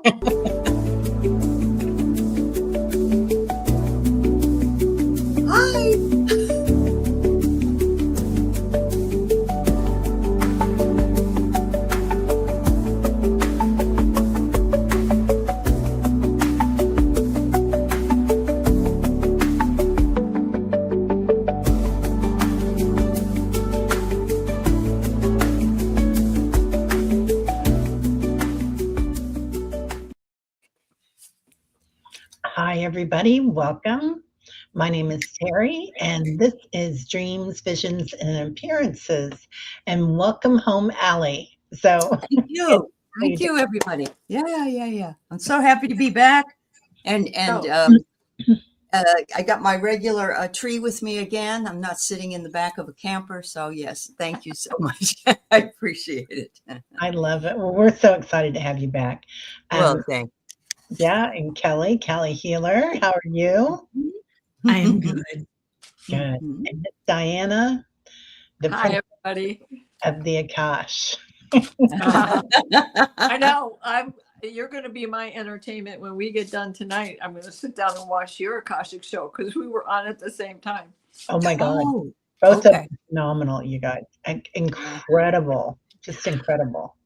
Hi. Hi, everybody. Welcome. My name is Terry, and this is Dreams, Visions, and Appearances. And welcome home, Aley. So, Thank you. Thank you, everybody. Yeah. I'm so happy to be back. And I got my regular tree with me again. I'm not sitting in the back of a camper. So yes, thank you so much. I appreciate it. I love it. Well, we're so excited to have you back. Well, thanks. Yeah, and Kelly Healer, how are you? I'm good. Good. And Miss Diana, the Hi, Prince everybody. of the Akash. I know. You're going to be my entertainment when we get done tonight. I'm going to sit down and watch your Akashic show because we were on at the same time. Oh my God. Oh, Both of okay. them phenomenal, you guys. Incredible. Just incredible.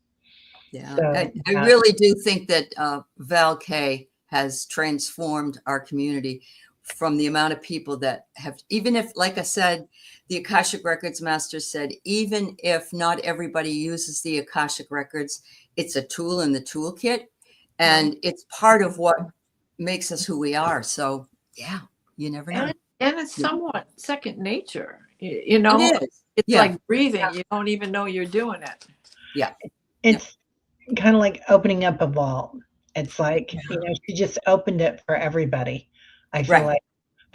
Yeah, So, I really do think that Val K has transformed our community from the amount of people that have, even if, like I said, the Akashic Records Master said, even if not everybody uses the Akashic Records, it's a tool in the toolkit, and it's part of what makes us who we are. So, yeah, you never know. And it's somewhat second nature. You know, It is. it's like breathing. You don't even know you're doing it. Yeah. It's kind of like opening up a vault. It's like, she just opened it for everybody. I feel like,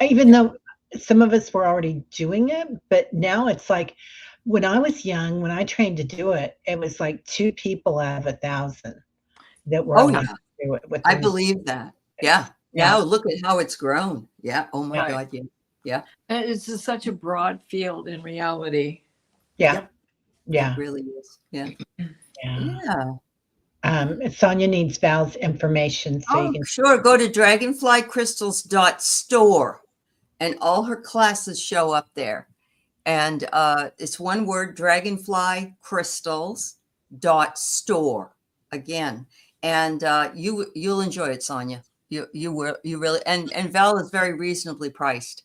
even though some of us were already doing it, but now it's like, when I was young, when I trained to do it, it was like 2 people out of 1,000 that were allowed to do it. I believe that. Yeah. Now look at how it's grown. Yeah. Oh my God. Yeah. And it's just such a broad field in reality. Yeah. It really is. Yeah. Sonia needs Val's information, so you can sure. Go to dragonflycrystals.store, and all her classes show up there. And it's one word, dragonflycrystals.store again. And you'll enjoy it, Sonia. You really, and Val is very reasonably priced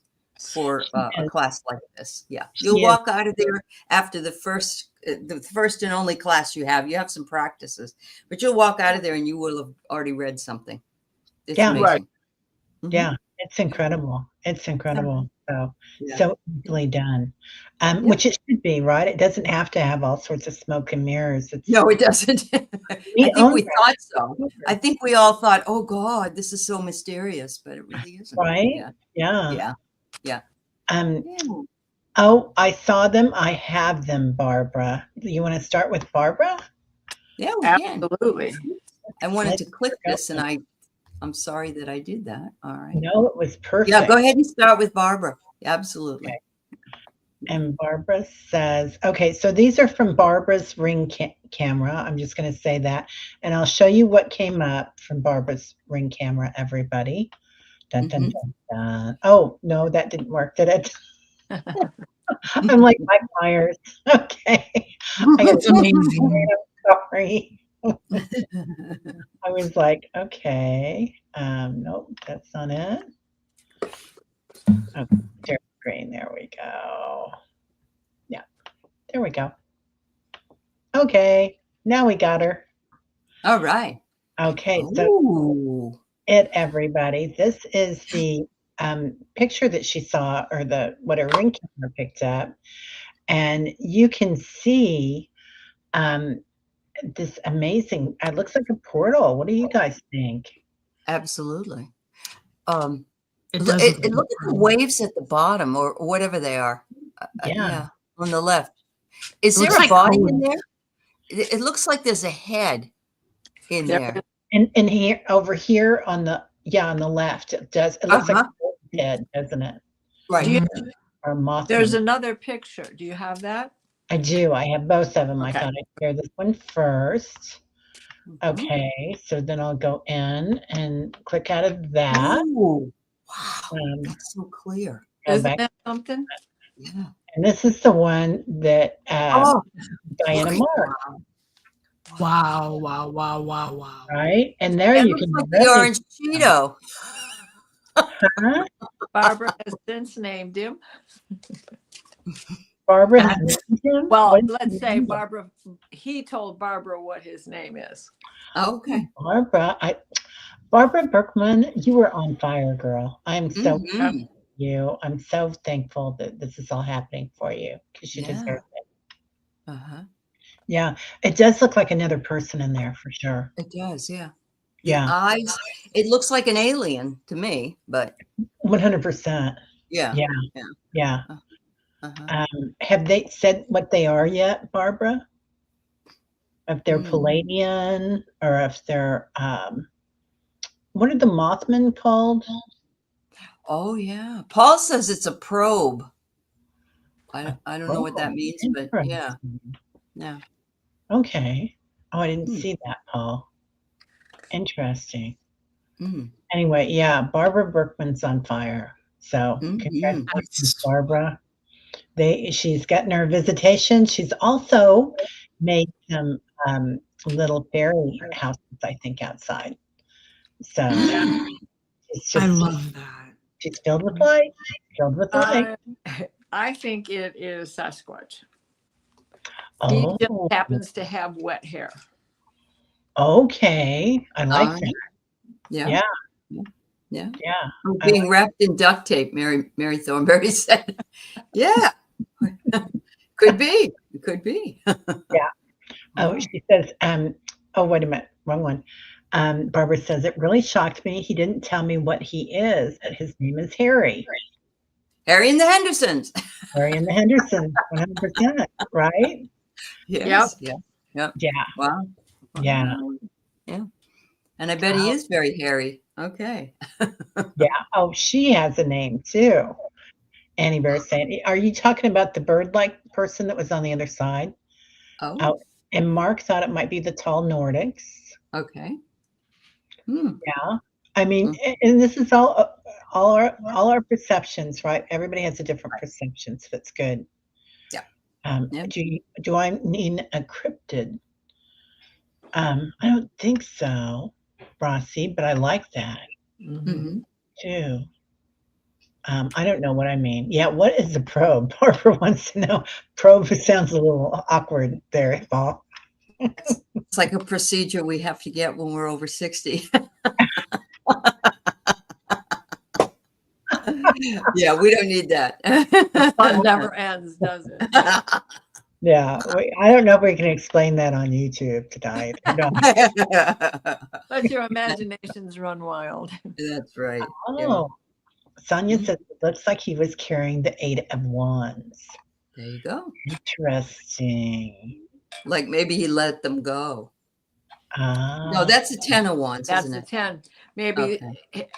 for a class like this. Yeah. You'll walk out of there after the first and only class you have some practices, but you'll walk out of there and you will have already read something. It's amazing. Yeah, it's incredible. It's incredible. So easily done, which it should be, right? It doesn't have to have all sorts of smoke and mirrors. No, it doesn't. I think we thought so. I think we all thought, oh God, this is so mysterious, but it really isn't. Right? Yeah. Yeah. Oh, I saw them. I have them, Barbara. You want to start with Barbara? Yeah, we can. Absolutely. I wanted to click this, and I'm sorry that I did that. All right. No, it was perfect. Yeah, go ahead and start with Barbara. Absolutely. Okay. And Barbara says, okay, so these are from Barbara's Ring camera. I'm just going to say that. And I'll show you what came up from Barbara's Ring camera, everybody. Dun, dun, dun, dun. Oh, no, that didn't work, did it? I'm like Mike Myers. Okay. That's amazing. Sorry. I was like, okay. Nope, that's not it. Okay, share screen. There we go. Yeah, there we go. Okay, now we got her. All right. Okay, so everybody, this is the picture that she saw, or what her ring camera picked up, and you can see this amazing. It looks like a portal. What do you guys think? Absolutely. It looks at the waves at the bottom, or whatever they are. Yeah, on the left. Is there a body in there? It looks like there's a head in there. And here, over here on the left, it does. It looks like a head, doesn't it? Right. Or moth. There's another picture. Do you have that? I do. I have both of them. I thought I'd share this one first. Okay, so then I'll go in and click out of that. Oh, wow. Um, That's so clear. go Isn't back. that something? Yeah. And this is the one that Oh, Diana look at- marked, Wow, wow, wow, wow, wow. right? And there That you looks can like the really, orange Cheeto. huh? Barbara has since named him. Barbara has named him? Well, What is let's his say name? Barbara, he told Barbara what his name is. Okay. Barbara Berkman, you were on fire, girl. I'm so Mhm. proud of you. I'm so thankful that this is all happening for you because you Yeah. deserve it. Uh-huh. Yeah, it does look like another person in there for sure. It does, yeah. The Yeah, eyes, it looks like an alien to me, but 100%. yeah. Yeah, Yeah. yeah. Uh-huh. Have they said what they are yet, Barbara? If they're Hmm. Palladian or if they're what are the Mothmen called? Oh, yeah. Paul says it's a probe. I don't know what that Oh, means, but yeah. interesting. Yeah. Okay. Oh, I didn't Hmm. see that, Paul. Interesting. Mm. Anyway, yeah, Barbara Berkman's on fire. So Mhm. congratulations, Barbara. She's gotten her visitation. She's also made some little fairy houses, I think, outside. So it's I just love that. she's filled with light. Filled with light. I think it is Sasquatch. He Oh, just happens to have wet hair. okay. I like Uh, that. Yeah. Yeah, Yeah. yeah. I'm I being wrapped in duct tape, Mary Thornberry said. Yeah. Could be. It could be. Yeah. Oh, Wow. she says, oh, wait a minute, wrong one. Barbara says, it really shocked me. He didn't tell me what he is, that his name is Harry. Harry and the Hendersons. Harry and the Hendersons, 100%, right? Yes. Yeah. Yep. Yeah, Wow. yeah, Yeah. And I bet he is very hairy. Okay. yeah. Oh, she has a name too. Annie Bear's saying, are you talking about the bird-like person that was on the other side? Oh, Oh, and Mark thought it might be the tall Nordics. okay. Hmm. Yeah. I mean, and this is all our perceptions, right? Everybody has a different perception, so that's good. Yeah. Yeah. Do I need a cryptid? I don't think so, Rossi, but I like that Mhm. too. I don't know what I mean. Yeah, what is a probe? Barbara wants to know. Probe sounds a little awkward there, Paul. It's like a procedure we have to get when we're over 60. Yeah, we don't need that. Fun never ends, does it? Yeah, I don't know if we can explain that on YouTube tonight. No. Let your imaginations run wild. That's right. Yeah. Oh, Sonia said it looks like he was carrying the 8 of Wands. There you go. Interesting. Like maybe he let them go. Ah, No, that's a 10 of Wands, That's isn't the it? 10. Maybe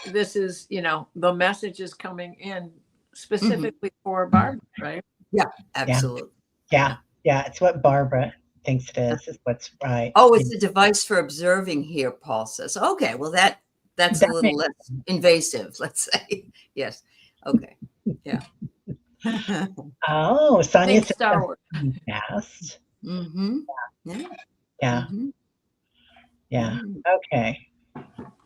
this is, the message is coming in specifically for Barbara, right? Yeah, absolutely. yeah, it's what Barbara thinks it is what's right. Oh, it's a device for observing here, Paul says. Okay, well that's a little less invasive, let's say. Yes. Okay. Yeah. Oh, Sonia Think said Star Wars. fast. Mm-hmm. Yeah. Yeah, Mhm. yeah. Okay.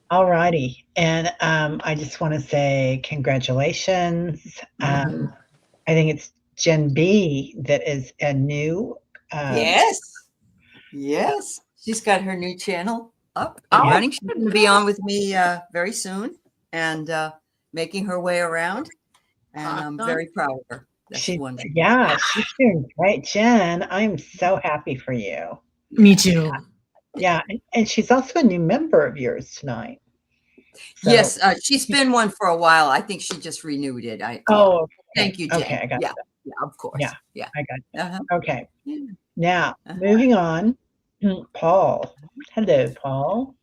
All righty. And I just want to say congratulations. I think it's Gen B that is a new. Yes. Yes. She's got her new channel up and Oh, running. She's going to be on with me very soon and making her way around. And I'm Awesome. very proud of her. That's wonderful. Yeah, she's doing great. Jen, I'm so happy for you. Me too. Yeah, and she's also a new member of yours tonight. So, Yes, she's been one for a while. I think she just renewed it. Oh, okay. Thank you, Jen. Okay, I got yeah, that. yeah, of course. Yeah, Yeah. I got that. Uh-huh. Okay. Yeah. Now, moving on. Paul. Hello, Paul.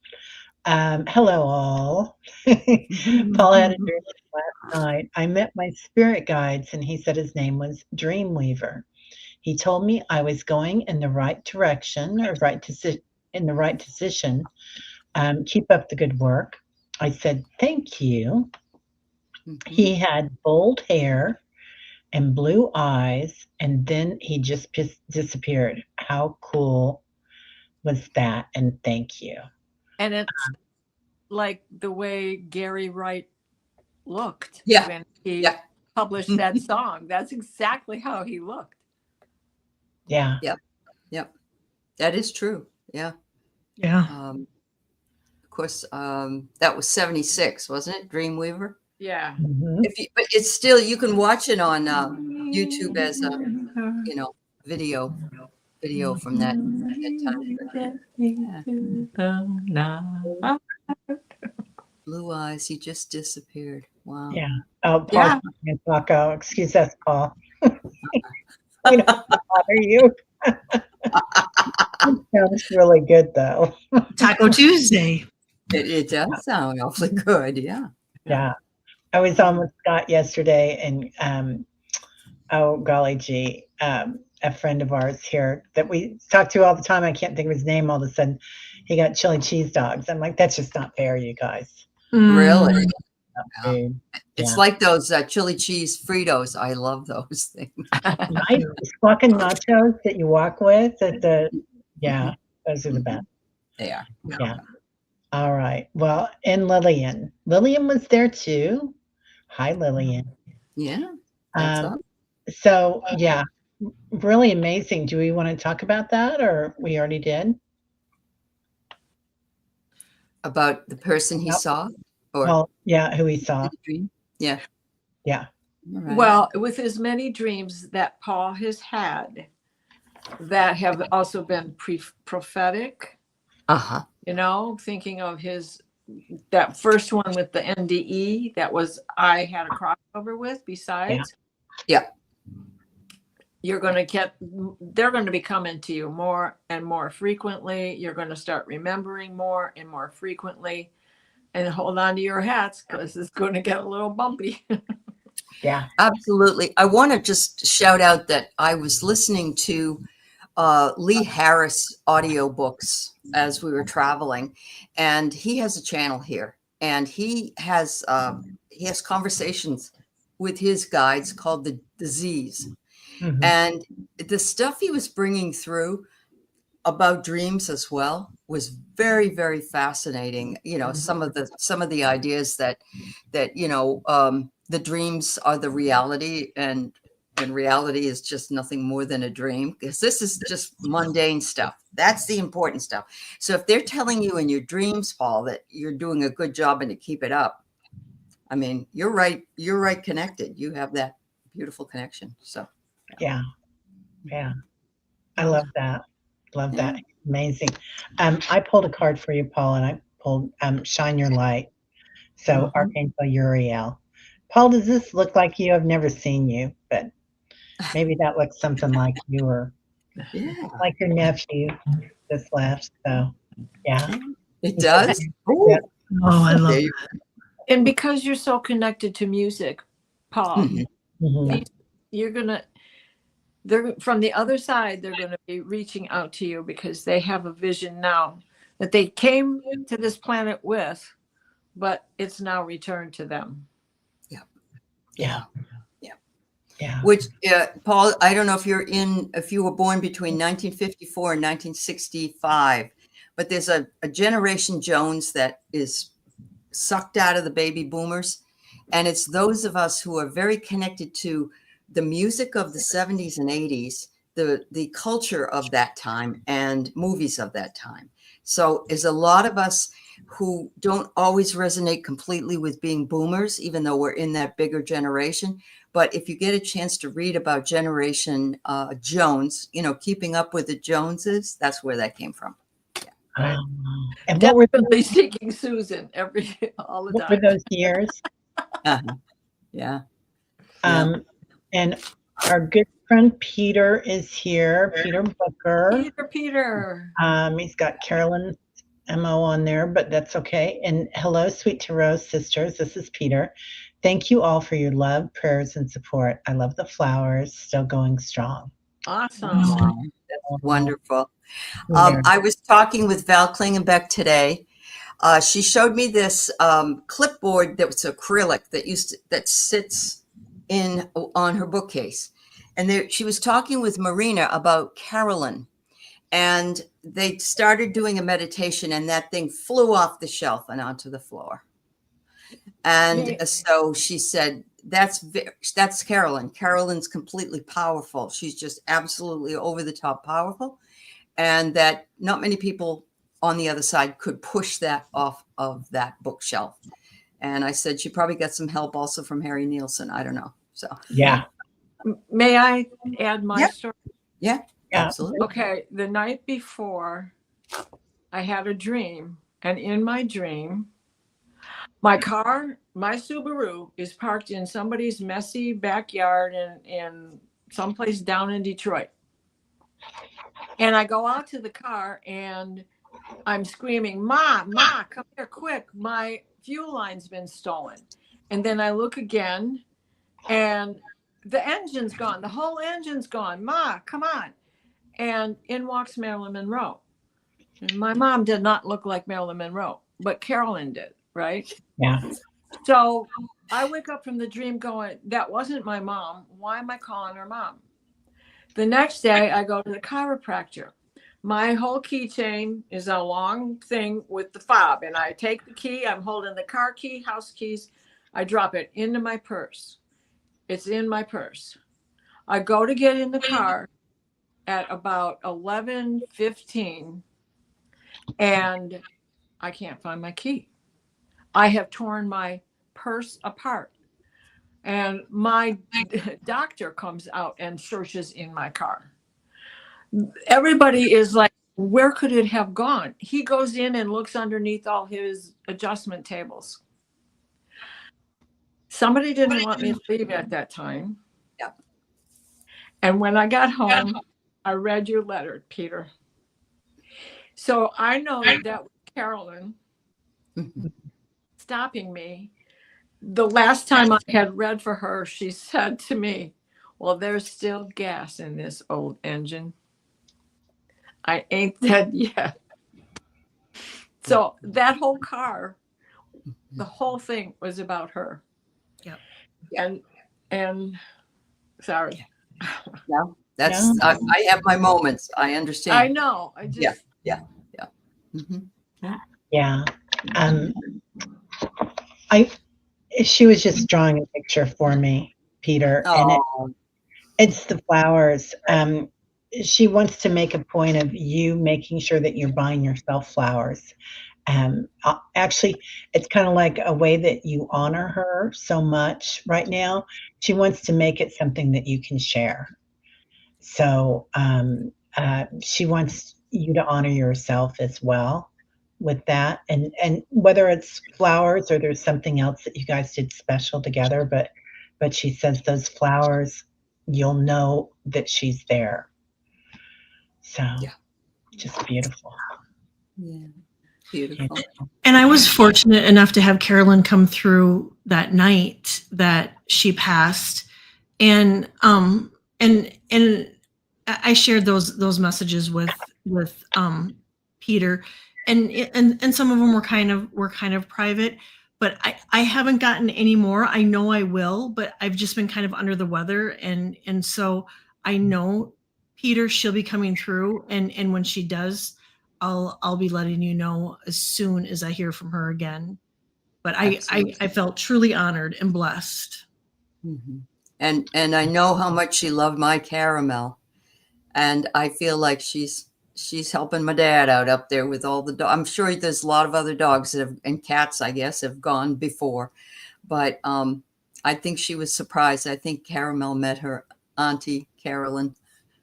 Hello, all. Paul had a dream last night. I met my spirit guides, and he said his name was Dreamweaver. He told me I was going in the right direction or right in the right position. Keep up the good work. I said, thank you. He had bold hair and blue eyes, and then he just disappeared. How cool was that? And thank you. And it's like the way Gary Wright looked Yeah. when he Yeah. published that song. That's exactly how he looked. Yeah. Yep. That is true. Yeah. Yeah. Of course, that was 76, wasn't it? Dreamweaver. Yeah. Mhm. But it's still, you can watch it on YouTube as a, video from that time. Yeah. Blue eyes, he just disappeared. Wow. Yeah. Oh, Paul, Yeah. and Taco. Excuse us, Paul. We don't bother you. It sounds really good, though. Taco Tuesday. It does sound awfully good. Yeah. Yeah. I was on with Scott yesterday, and oh golly gee, a friend of ours here that we talk to all the time. I can't think of his name. All of a sudden, he got chili cheese dogs. I'm like, that's just not fair, you guys. Really? Yeah. It's Yeah. like those chili cheese Fritos. I love those things. Nice fucking nachos that you walk with at the, yeah, those are the best. They are. Yeah. All right. Well, and Lillian was there too. Hi, Lillian. Yeah. That's up. So yeah, really amazing. Do we want to talk about that, or we already did? About the person he Yep. saw? Or Well, yeah, who we saw. dream? Yeah. Yeah. All right. Well, with as many dreams that Paul has had that have also been prophetic, Uh-huh. thinking of that first one with the NDE that was I had a crossover with besides. Yeah. They're going to be coming to you more and more frequently. You're going to start remembering more and more frequently, and hold on to your hats because it's going to get a little bumpy. Yeah. Absolutely. I want to just shout out that I was listening to Lee Harris audiobooks as we were traveling, and he has a channel here, and he has conversations with his guides called the Z's. Mhm. And the stuff he was bringing through about dreams as well was very, very fascinating. Some of the ideas that the dreams are the reality, and reality is just nothing more than a dream, because this is just mundane stuff. That's the important stuff. So if they're telling you in your dreams, Paul, that you're doing a good job and to keep it up, I mean, you're right connected. You have that beautiful connection. So Yeah. Yeah. I love that. Love that. Amazing. I pulled a card for you, Paul, and I pulled Shine Your Light. So Archangel Uriel. Paul, does this look like you? I've never seen you, but maybe that looks something like you, or like your nephew just left. So yeah. it does. Yeah. Oh, I love There it. you And because you're so connected to music, Paul, Mhm. they're from the other side, they're going to be reaching out to you because they have a vision now that they came to this planet with, but it's now returned to them. Yeah. Yeah. Which, Paul, I don't know if you were born between 1954 and 1965, but there's a Generation Jones that is sucked out of the baby boomers. And it's those of us who are very connected to the music of the 70s and 80s, the culture of that time, and movies of that time. So there's a lot of us who don't always resonate completely with being boomers, even though we're in that bigger generation. But if you get a chance to read about Generation Jones, keeping up with the Joneses, that's where that came from. And what were Definitely seeking Susan all the what were time. those years? Yeah. And our good friend Peter is here. Peter Booker. Peter. He's got Carolyn's MO on there, but that's okay. And hello, Sweet to Rose sisters. This is Peter. Thank you all for your love, prayers, and support. I love the flowers, still going strong. Awesome. That's wonderful. Yeah. I was talking with Val Klingenbeck today. She showed me this clipboard that was acrylic that sits on her bookcase, and she was talking with Marina about Carolyn, and they started doing a meditation, and that thing flew off the shelf and onto the floor. And so she said, that's Carolyn. Carolyn's completely powerful. She's just absolutely over the top powerful. And that not many people on the other side could push that off of that bookshelf. And I said, she probably got some help also from Harry Nielsen. I don't know. So, Yeah. May I add my story? Yeah, absolutely. Okay. The night before, I had a dream. And in my dream, my Subaru is parked in somebody's messy backyard in someplace down in Detroit. And I go out to the car and I'm screaming, Ma, come here quick. My fuel line's been stolen. And then I look again and the engine's gone. The whole engine's gone. Ma, come on. And in walks Marilyn Monroe. And my mom did not look like Marilyn Monroe, but Carolyn did, right? Yeah. So I wake up from the dream going, that wasn't my mom. Why am I calling her mom? The next day I go to the chiropractor. My whole keychain is a long thing with the fob, and I take the key. I'm holding the car key, house keys. I drop it into my purse. It's in my purse. I go to get in the car at about 11:15, and I can't find my key. I have torn my purse apart. And my doctor comes out and searches in my car. Everybody is like, where could it have gone? He goes in and looks underneath all his adjustment tables. Somebody didn't want me to leave at that time. Yep. And when I got home, I read your letter, Peter. So I know that was Carolyn stopping me. The last time I had read for her, she said to me, well, there's still gas in this old engine. I ain't dead yet. So that whole car, the whole thing was about her. Yeah. And sorry. No, I have my moments. I understand. I know. I just. Yeah. Mm-hmm. Yeah. She was just drawing a picture for me, Peter, and it's the flowers. She wants to make a point of you making sure that you're buying yourself flowers. Actually, it's kind of like a way that you honor her so much right now. She wants to make it something that you can share. So she wants you to honor yourself as well with that, and whether it's flowers or there's something else that you guys did special together, but she says those flowers, you'll know that she's there. So just beautiful. Yeah, beautiful. And I was fortunate enough to have Carolyn come through that night that she passed, and I shared those messages with Peter, and some of them were kind of private, but I haven't gotten any more. I know I will, but I've just been kind of under the weather, and so I know, Peter, she'll be coming through, and when she does, I'll be letting you know as soon as I hear from her again. But I felt truly honored and blessed. Mm-hmm. And I know how much she loved my Caramel, and I feel like she's helping my dad out up there with all the dogs. I'm sure there's a lot of other dogs and cats, I guess, have gone before, but I think she was surprised. I think Caramel met her auntie Carolyn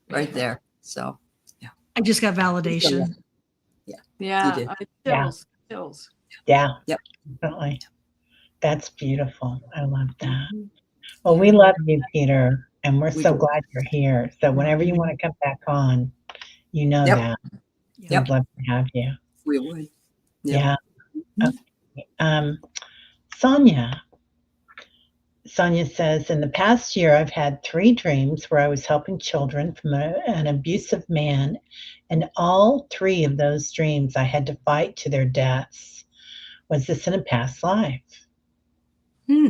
right there. So yeah, I just got validation. Yeah. Chills. Yeah. Yep. Definitely. That's beautiful. I love that. Well, we love you, Peter, and we're so glad you're here. So whenever you want to come back on, you know that. We'd love to have you. We would. Yeah. Okay. Sonia. Sonia says, in the past year, I've had 3 dreams where I was helping children from an abusive man. And all 3 of those dreams I had to fight to their deaths. Was this in a past life? Hmm.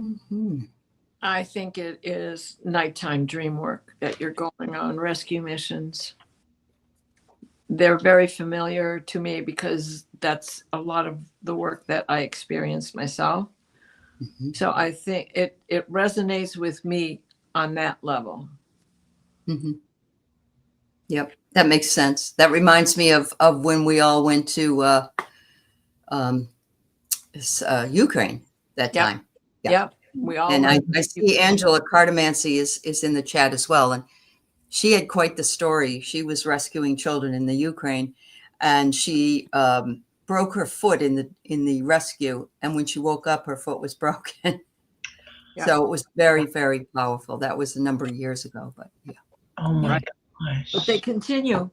Mm-hmm. I think it is nighttime dream work that you're going on, rescue missions. They're very familiar to me because that's a lot of the work that I experienced myself. Mm-hmm. So I think it resonates with me on that level. Mm-hmm. Yep, that makes sense. That reminds me of when we all went to Ukraine that Yep. time. Yeah. Yep. We all And I went. see Angela Cardamancy is in the chat as well. And she had quite the story. She was rescuing children in the Ukraine, and she broke her foot in the rescue. And when she woke up, her foot was broken. Yeah. So it was very, very powerful. That was a number of years ago, but yeah. Oh my Right. gosh. But they continue.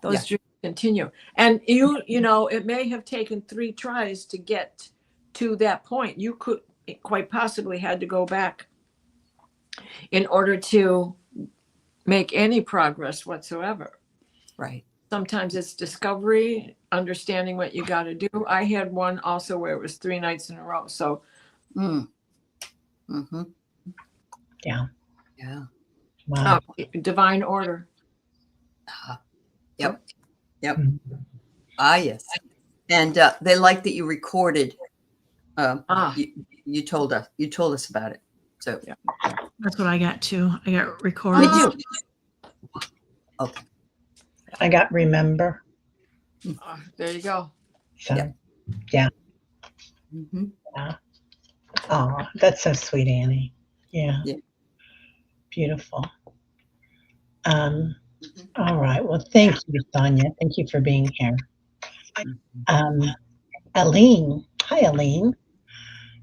Those Yeah. dreams continue. And you know, it may have taken 3 tries to get to that point. You could quite possibly had to go back in order to make any progress whatsoever. Right. Sometimes it's discovery, understanding what you got to do. I had one also where it was 3 nights in a row. So Mm. Mm-hmm. Yeah. Yeah. Wow. divine order. Yep. Yep. Mhm. Ah, yes. And they like that you recorded. Ah, You told us about it. So yeah. That's what I got too. I got I recorded. do. Okay. I got remember. There you go. So, Yeah. yeah. Mm-hmm. Oh, that's so sweet, Annie. Yeah. Yeah. Beautiful. Mm-hmm. All right. Well, thank you, Sonia. Thank you for being here. Aline. Hi, Aline.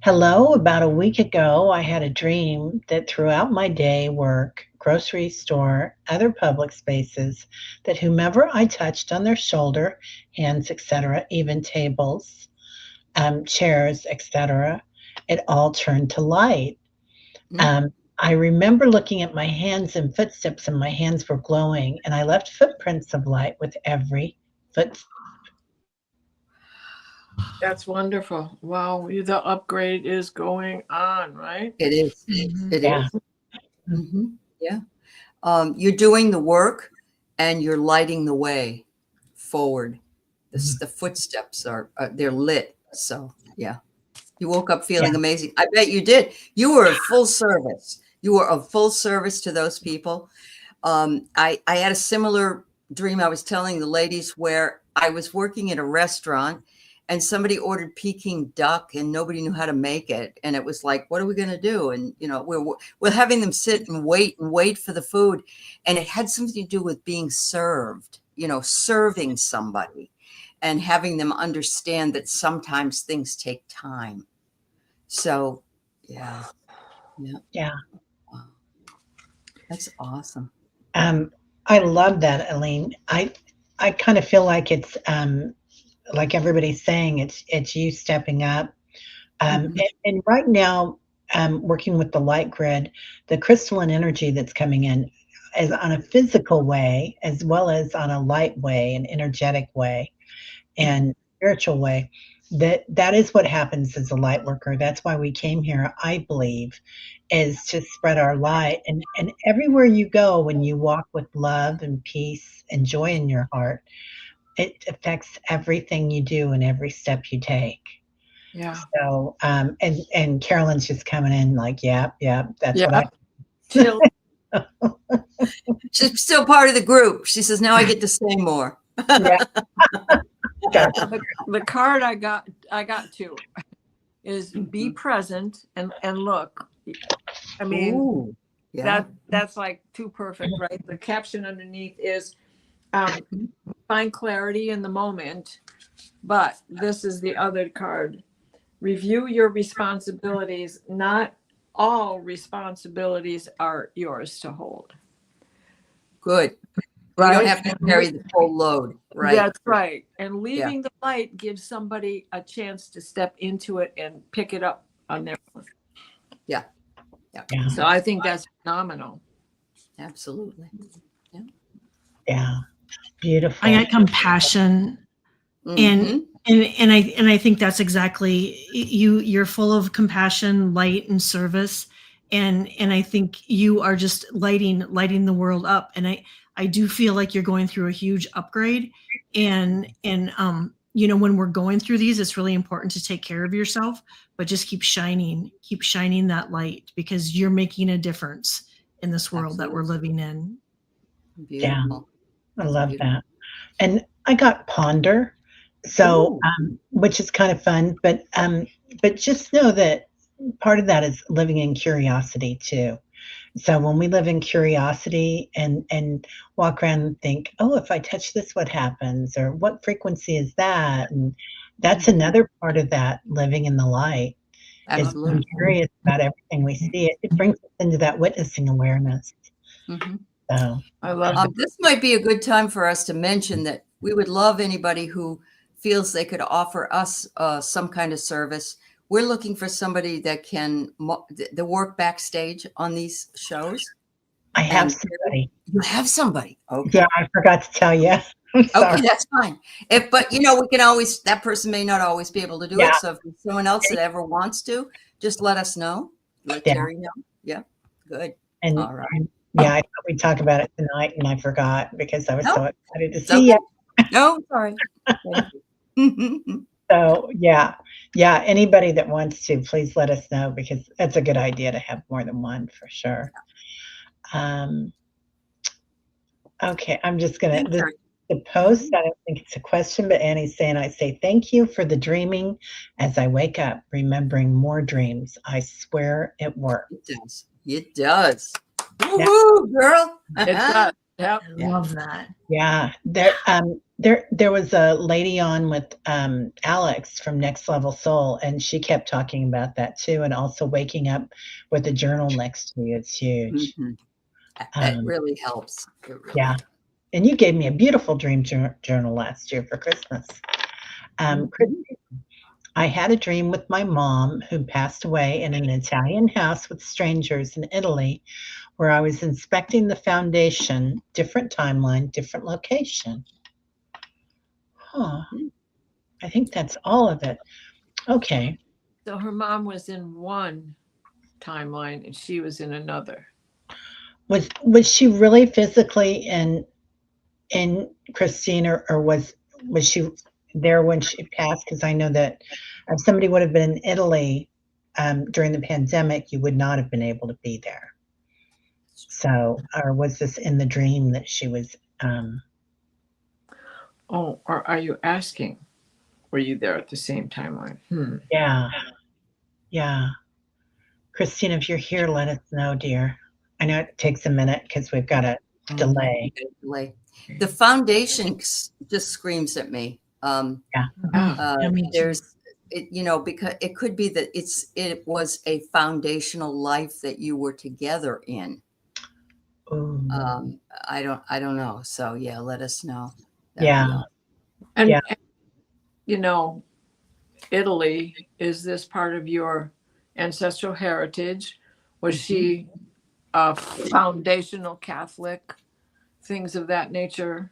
Hello. About a week ago, I had a dream that throughout my day, work, grocery store, other public spaces, that whomever I touched on their shoulder, hands, etc., even tables, chairs, etc., it all turned to light. I remember looking at my hands and footsteps, and my hands were glowing, and I left footprints of light with every footstep. That's wonderful. Wow, the upgrade is going on, right? It is. Mhm. It Yeah. is. Mm-hmm. Yeah. You're doing the work, and you're lighting the way forward. The footsteps are they're lit. So yeah, you woke up feeling amazing. I bet you did. You were of full service. You were of full service to those people. I had a similar dream. I was telling the ladies where I was working at a restaurant, and somebody ordered Peking duck, and nobody knew how to make it. And it was like, what are we going to do? And we're having them sit and wait for the food, and it had something to do with being served. Serving somebody, and having them understand that sometimes things take time. So, yeah. Yeah. Wow. That's awesome. I love that, Aline. I kind of feel like it's like everybody's saying, it's you stepping up. And right now, working with the light grid, the crystalline energy that's coming in is on a physical way as well as on a light way, an energetic way, and spiritual way. That is what happens as a light worker. That's why we came here, I believe, is to spread our light. And everywhere you go, when you walk with love and peace and joy in your heart, it affects everything you do and every step you take. Yeah. So, and Carolyn's just coming in like, yeah, that's what Yeah. Till She's still part of the group. She says, now I get to say more. Yeah. the card I got to is be present and look. I mean, Ooh, yeah. that's like too perfect, right? The caption underneath is find clarity in the moment, but this is the other card. Review your responsibilities. Not all responsibilities are yours to hold. Good. You don't Right? have to carry the full load, right? That's right. And leaving the light gives somebody a chance to step into it and pick it up on their own. Yeah. So I think that's phenomenal. Absolutely. Yeah. Beautiful. I got compassion, Mhm. and I think that's exactly you're full of compassion, light, and service, and I think you are just lighting the world up, and I do feel like you're going through a huge upgrade, and you know, when we're going through these, it's really important to take care of yourself, but just keep shining that light, because you're making a difference in this world that we're living in. Beautiful. I love that. And I got ponder, so which is kind of fun, but just know that part of that is living in curiosity too. So when we live in curiosity and walk around and think, oh, if I touch this, what happens? Or what frequency is that? And that's another part of that living in the light, is Absolutely. being curious about everything we see. It brings us into that witnessing awareness. Mhm. So I love that. This might be a good time for us to mention that we would love anybody who feels they could offer us some kind of service. We're looking for somebody that can the work backstage on these shows. I have And somebody. You have somebody. Okay. Yeah, I forgot to tell you. I'm sorry. Okay, that's fine. But you know, we can always, that person may not always be able to do it. So if there's someone else that ever wants to, just let us know. Let Terry know. Yeah. Good. And All right. yeah, I thought we'd talk about it tonight, and I forgot because I was so excited to It's see you. No, sorry. Thank you. So yeah, anybody that wants to, please let us know, because that's a good idea to have more than one for sure. Okay, I'm just gonna the post. I don't think it's a question, but Annie's saying, I say thank you for the dreaming as I wake up, remembering more dreams. I swear it works. It does. It does. Woohoo, girl. It does. Yep. I love that. Yeah, there was a lady on with Alex from Next Level Soul, and she kept talking about that too, and also waking up with a journal next to you. It's huge. Mhm. That really helps. It really Yeah, and you gave me a beautiful dream journal last year for Christmas. I had a dream with my mom, who passed away, in an Italian house with strangers in Italy, where I was inspecting the foundation, different timeline, different location. Huh. I think that's all of it. Okay. So her mom was in one timeline and she was in another. Was she really physically in Christine, or was she there when she passed? Because I know that if somebody would have been in Italy during the pandemic, you would not have been able to be there. So, or was this in the dream that she was? Oh, or are you asking? Were you there at the same timeline? Yeah. Christine, if you're here, let us know, dear. I know it takes a minute because we've got a delay. The foundation just screams at me. There's, you know, because it could be that it was a foundational life that you were together in. I don't know. So yeah, let us know. And you know, Italy, is this part of your ancestral heritage? Was she a foundational Catholic, things of that nature?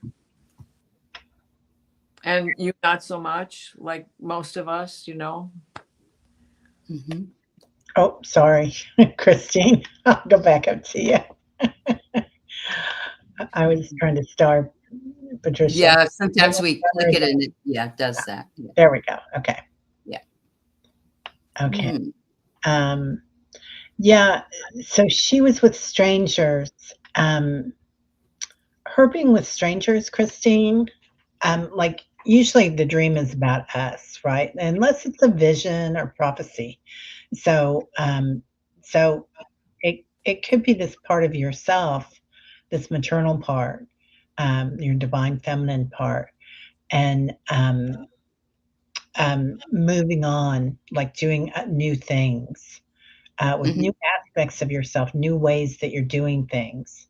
And you not so much, like most of us, you know? Oh, sorry, Christine. I'll go back up to you. I was trying to star Patricia. Yeah, sometimes we click it and it does that. Yeah. There we go. Okay. Yeah. Okay. Yeah, so she was with strangers. Her being with strangers, Christine, like usually the dream is about us, right? Unless it's a vision or prophecy. So it could be this part of yourself, this maternal part, your divine feminine part, and moving on, like doing new things with new aspects of yourself, new ways that you're doing things.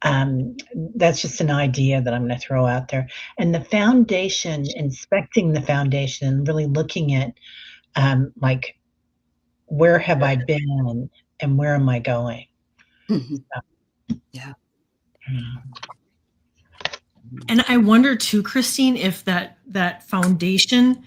That's just an idea that I'm going to throw out there. And the foundation, inspecting the foundation and really looking at like, where have I been and where am I going? Mhm. So, Yeah. And I wonder too, Christine, if that foundation,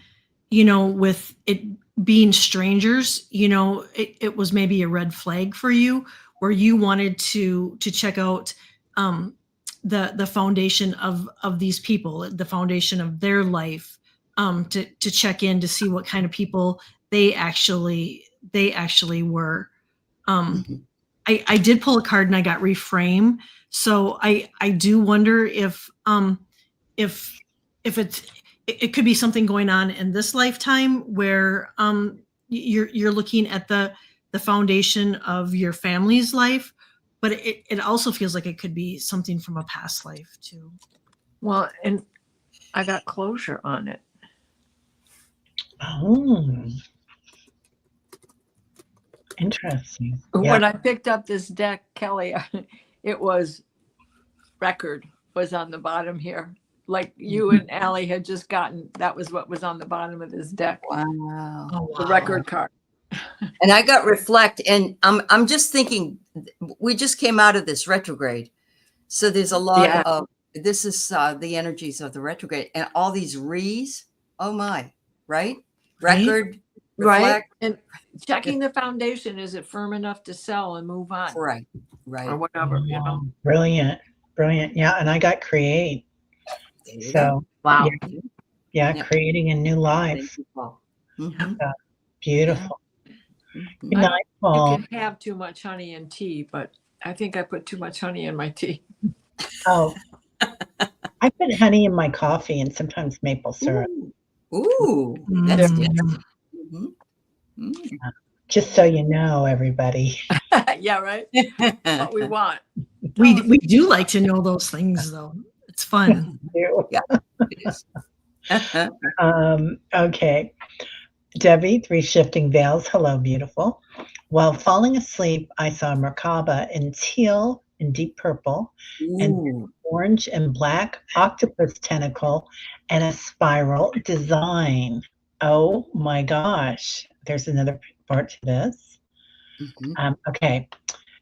with it being strangers, it was maybe a red flag for you, where you wanted to check out the foundation of these people, the foundation of their life, to check in to see what kind of people they actually were. Mhm. I did pull a card and I got reframe. So I do wonder if it could be something going on in this lifetime where you're looking at the foundation of your family's life, but it also feels like it could be something from a past life too. Well, and I got closure on it. Oh, interesting. When I picked up this deck, Kelly, it was record was on the bottom here. Like you and Aley had just gotten, that was what was on the bottom of this deck. Wow. Oh, The record card. And I got reflect, and I'm just thinking, we just came out of this retrograde, so there's a lot Yeah. of this is the energies of the retrograde, and all these re's. Oh my, right? Record, Right. reflect, And checking the foundation, is it firm enough to sell and move on? right, Or right. whatever, you know? Brilliant. Yeah. And I got create. There you go. So, Wow. yeah, Yep. creating a new life. Mhm. Beautiful. Mhm. Good night, You Paul. can have too much honey in tea, but I think I put too much honey in my tea. Oh, I put honey in my coffee and sometimes maple syrup. Ooh, that's Mm. different. Mhm. Mm. Just so you know, everybody. Yeah, right? What we want. We do like to know those things though. It's fun. Yeah, it is. Okay. Debbie, three shifting veils. Hello, beautiful. While falling asleep, I saw Merkaba in teal and deep purple, and Ooh. orange and black octopus tentacle and a spiral design. Oh my gosh. There's another part to this. Mhm. Okay.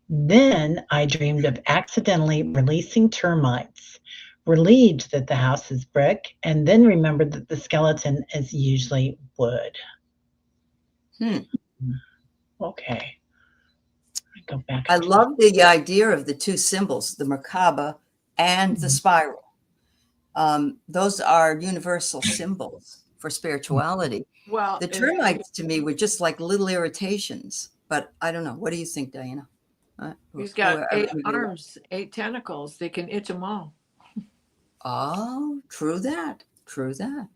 Then I dreamed of accidentally releasing termites, relieved that the house is brick, and then remembered that the skeleton is usually wood. Okay. Go back. I love the idea of the two symbols, the Merkaba and the spiral. Those are universal symbols for spirituality. Well, The termites to me were just like little irritations, but I don't know. What do you think, Diana? he's got Whoever 8 you arms, 8 tentacles. They can itch them all, Oh, true that. True that.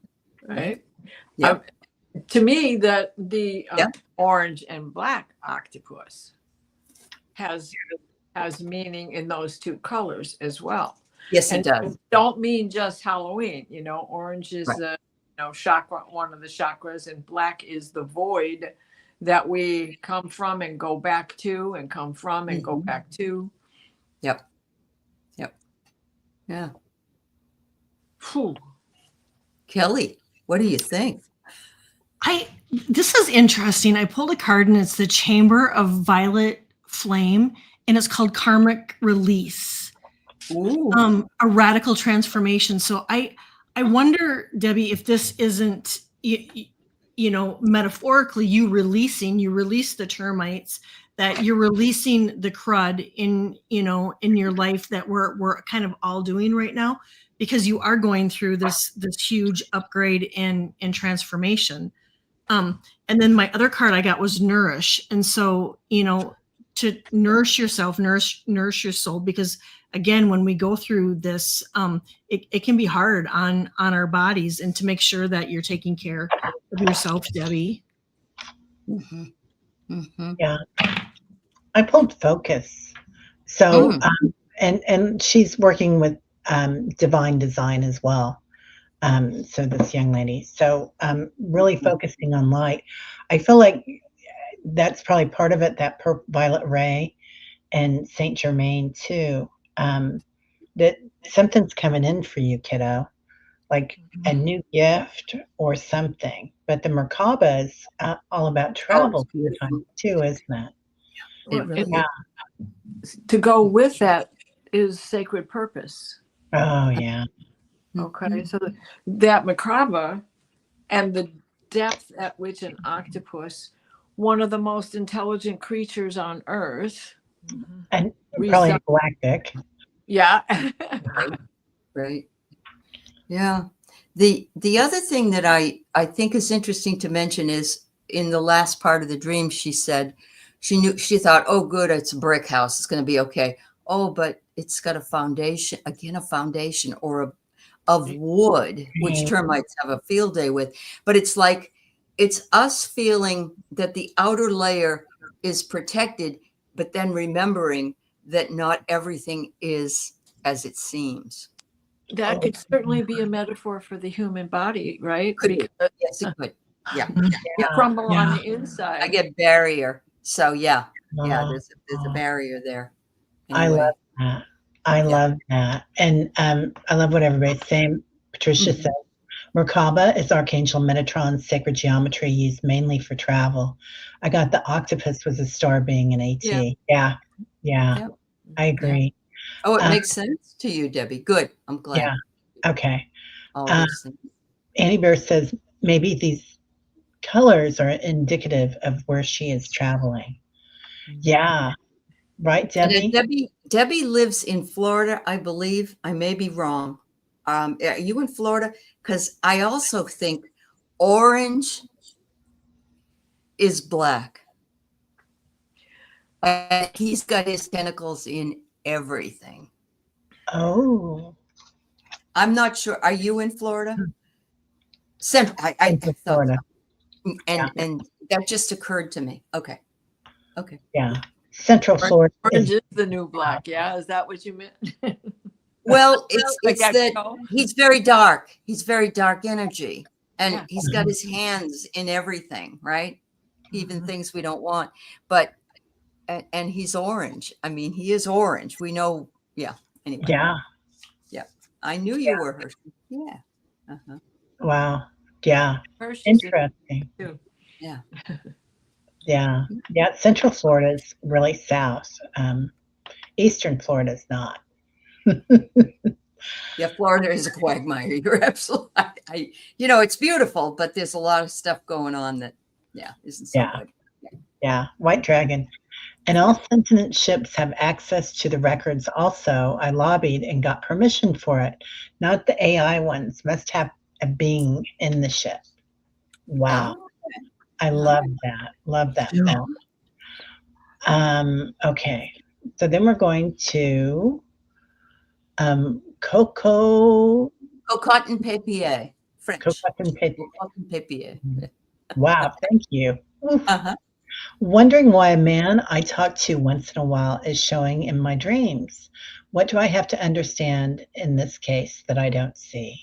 right? Yep. To me, the Yep. orange and black octopus has meaning in those two colors as well. Yes, it And does. don't mean just Halloween. Orange is Right. the chakra, one of the chakras, and black is the void that we come from and go back to, and come from and go Mhm. back to. Yep. Yeah. Whew. Kelly, what do you think? This is interesting. I pulled a card and it's the Chamber of Violet Flame, and it's called Karmic Release. Ooh. A radical transformation. So I wonder, Debbie, if this isn't metaphorically you release the termites, that you're releasing the crud in your life that we're kind of all doing right now, because you are going through this huge upgrade and transformation. And then my other card I got was nourish. And so, to nourish yourself, nourish your soul, because again, when we go through this, it can be hard on our bodies, and to make sure that you're taking care of yourself, Debbie. Mhm. Mhm. Yeah. I pulled focus. So, and she's working with divine design as well. So this young lady. So really focusing on light. I feel like that's probably part of it, that violet ray and Saint Germain too. that something's coming in for you, kiddo, like a new gift or something. But the Merkaba is all about Oh, travel it's beautiful. too, isn't it? It really Yeah. To go with that is sacred purpose. Oh, yeah. Okay, so that macabre and the depth at which an octopus, one of the most intelligent creatures on earth, And probably resi- galactic. yeah. Right. Yeah. The other thing that I think is interesting to mention is in the last part of the dream, she said she thought, oh, good, it's a brick house. It's going to be okay. Oh, but it's got a foundation, or of wood, which termites have a field day with. But it's like, it's us feeling that the outer layer is protected, but then remembering that not everything is as it seems. That could certainly be a metaphor for the human body, right? Could be. Because Yes, it could. Yeah. you crumble on the inside. I get barrier. So yeah, Oh, there's a barrier there. I Anyway. love that. I love that. And I love what everybody's saying. Patricia said, Merkaba is Archangel Metatron's sacred geometry used mainly for travel. I got the octopus was a star being an AT. Yeah. Yep. I agree. Oh, it makes sense to you, Debbie. Good. I'm glad. Yeah. Okay. All these things. Annie Bear says maybe these colors are indicative of where she is traveling. Yeah. Right, And Debbie? Debbie lives in Florida, I believe. I may be wrong. Are you in Florida? Because I also think orange is black. And he's got his tentacles in everything. Oh. I'm not sure. Are you in Florida? Central. I Central thought Florida. so. And that just occurred to me. Okay. Yeah. Central Florida. Orange is the new black. Yeah, is that what you meant? Well, it's Like that he's very dark. He's very dark energy, and Yeah. he's got his hands in everything, right? Even things we don't want. But and he's orange. I mean, he is orange. We know. Yeah. Anyway. Yeah. I knew you were Hershey. Yeah. Wow. Yeah. Hershey's Interesting. too. Yeah. Yeah. Yeah. Central Florida is really south. Eastern Florida is not. Yeah, Florida is a quagmire. You're absolutely. It's beautiful, but there's a lot of stuff going on that, isn't so good. Yeah. White Dragon. And all sentient ships have access to the records also. I lobbied and got permission for it. Not the AI ones. Must have a being in the ship. Wow. I love that. Love that film. Okay. So then we're going to Coco. Cocotte papier. French. Cocotte papier. Wow. Thank you. Wondering why a man I talk to once in a while is showing in my dreams. What do I have to understand in this case that I don't see?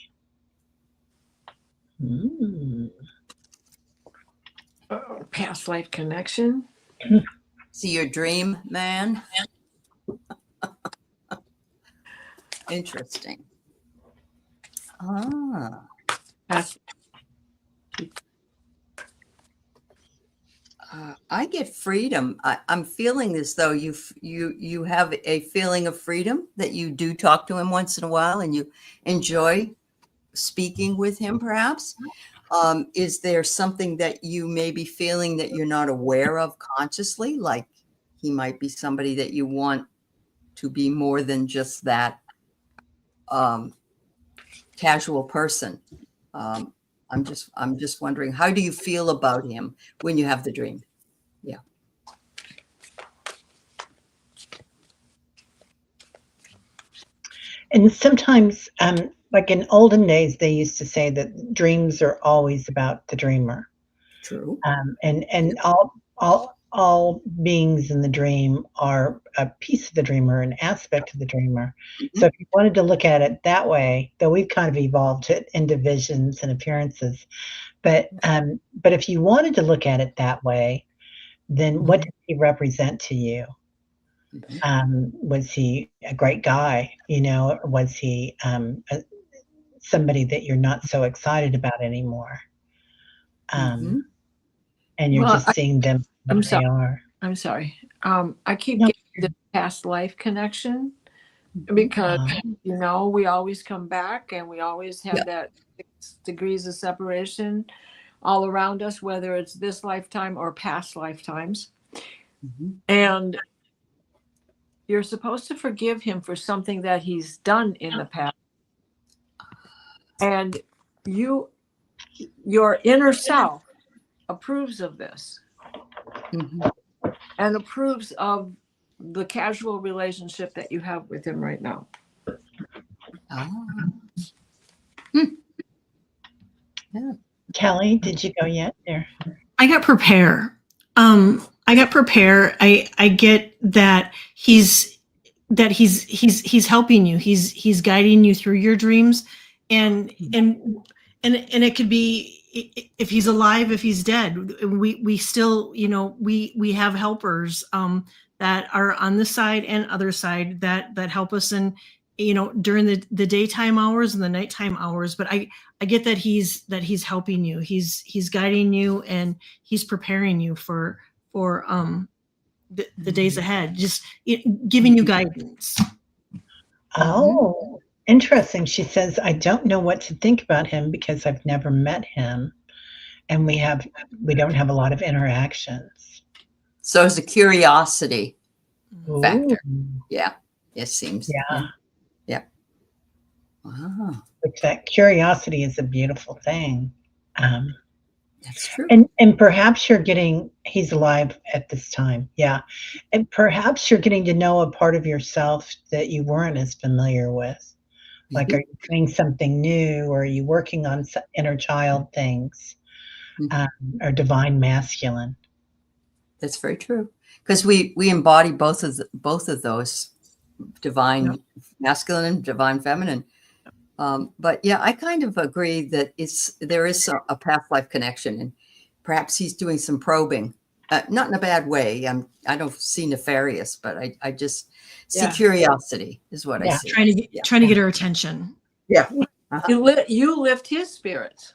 Past life connection. See your dream, man. Interesting. I get freedom. I'm feeling this though. You have a feeling of freedom that you do talk to him once in a while, and you enjoy speaking with him. Perhaps is there something that you may be feeling that you're not aware of consciously? Like he might be somebody that you want to be more than just that casual person. I'm just wondering, how do you feel about him when you have the dream? Yeah. And sometimes, like in olden days, they used to say that dreams are always about the dreamer. True. And all beings in the dream are a piece of the dreamer, an aspect of the dreamer. So if you wanted to look at it that way, though we've kind of evolved it into visions and appearances, but if you wanted to look at it that way, then what does he represent to you? Was he a great guy? Or was he somebody that you're not so excited about anymore? Mhm. And you're Well, just seeing them I'm what they sorry. are. I'm sorry. I keep No. getting the past life connection because, we always come back and we always have Yeah. that 6 degrees of separation all around us, whether it's this lifetime or past lifetimes. Mhm. And you're supposed to forgive him for something that he's done in the past. And your inner self approves of this Mhm. and approves of the casual relationship that you have with him right now. Ah. Yeah. Kelly, did you go yet? There. I got prepare. I got prepare. I get that he's helping you. He's guiding you through your dreams, and it could be if he's alive, if he's dead. We still, we have helpers that are on this side and other side that help us in, during the daytime hours and the nighttime hours. But I get that he's helping you. He's guiding you, and he's preparing you for the days ahead. Just giving you guidance. Oh, interesting. She says, I don't know what to think about him because I've never met him, and we don't have a lot of interactions. So it's a curiosity factor. Ooh, Yeah. It seems. yeah. Yeah. Wow. Which that curiosity is a beautiful thing. That's true. And perhaps you're getting, he's alive at this time. Yeah. And perhaps you're getting to know a part of yourself that you weren't as familiar with. Like, Mhm. are you doing something new? Or are you working on inner child things? Or divine masculine? That's very true. Because we embody both of those, divine masculine and divine feminine. But yeah, I kind of agree that there is a past life connection, and perhaps he's doing some probing, not in a bad way. I don't see nefarious, but I just see curiosity is what I see. Trying to get her attention. Yeah. You lift his spirits.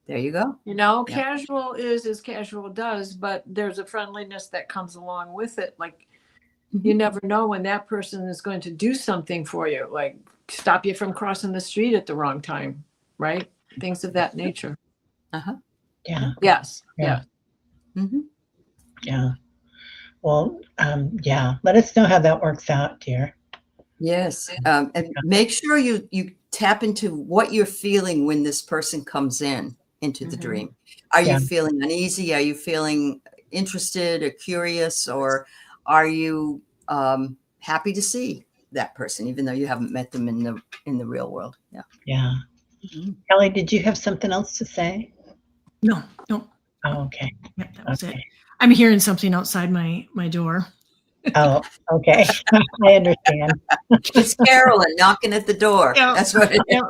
There you go. Casual is as casual does, but there's a friendliness that comes along with it. Like, you never know when that person is going to do something for you, like stop you from crossing the street at the wrong time, right? Things of that nature. Yeah. Yes. Yeah. Yeah. Yeah. Well, yeah. Let us know how that works out, dear. Yes. And make sure you tap into what you're feeling when this person comes into the dream. Are you feeling uneasy? Are you feeling interested or curious, or are you happy to see that person, even though you haven't met them in the real world? Yeah. Yeah. Kelly, did you have something else to say? No. Oh, okay. Yep, that was it. I'm hearing something outside my door. Oh, okay. I understand. It's Carolyn knocking at the door. Yeah. That's what it is.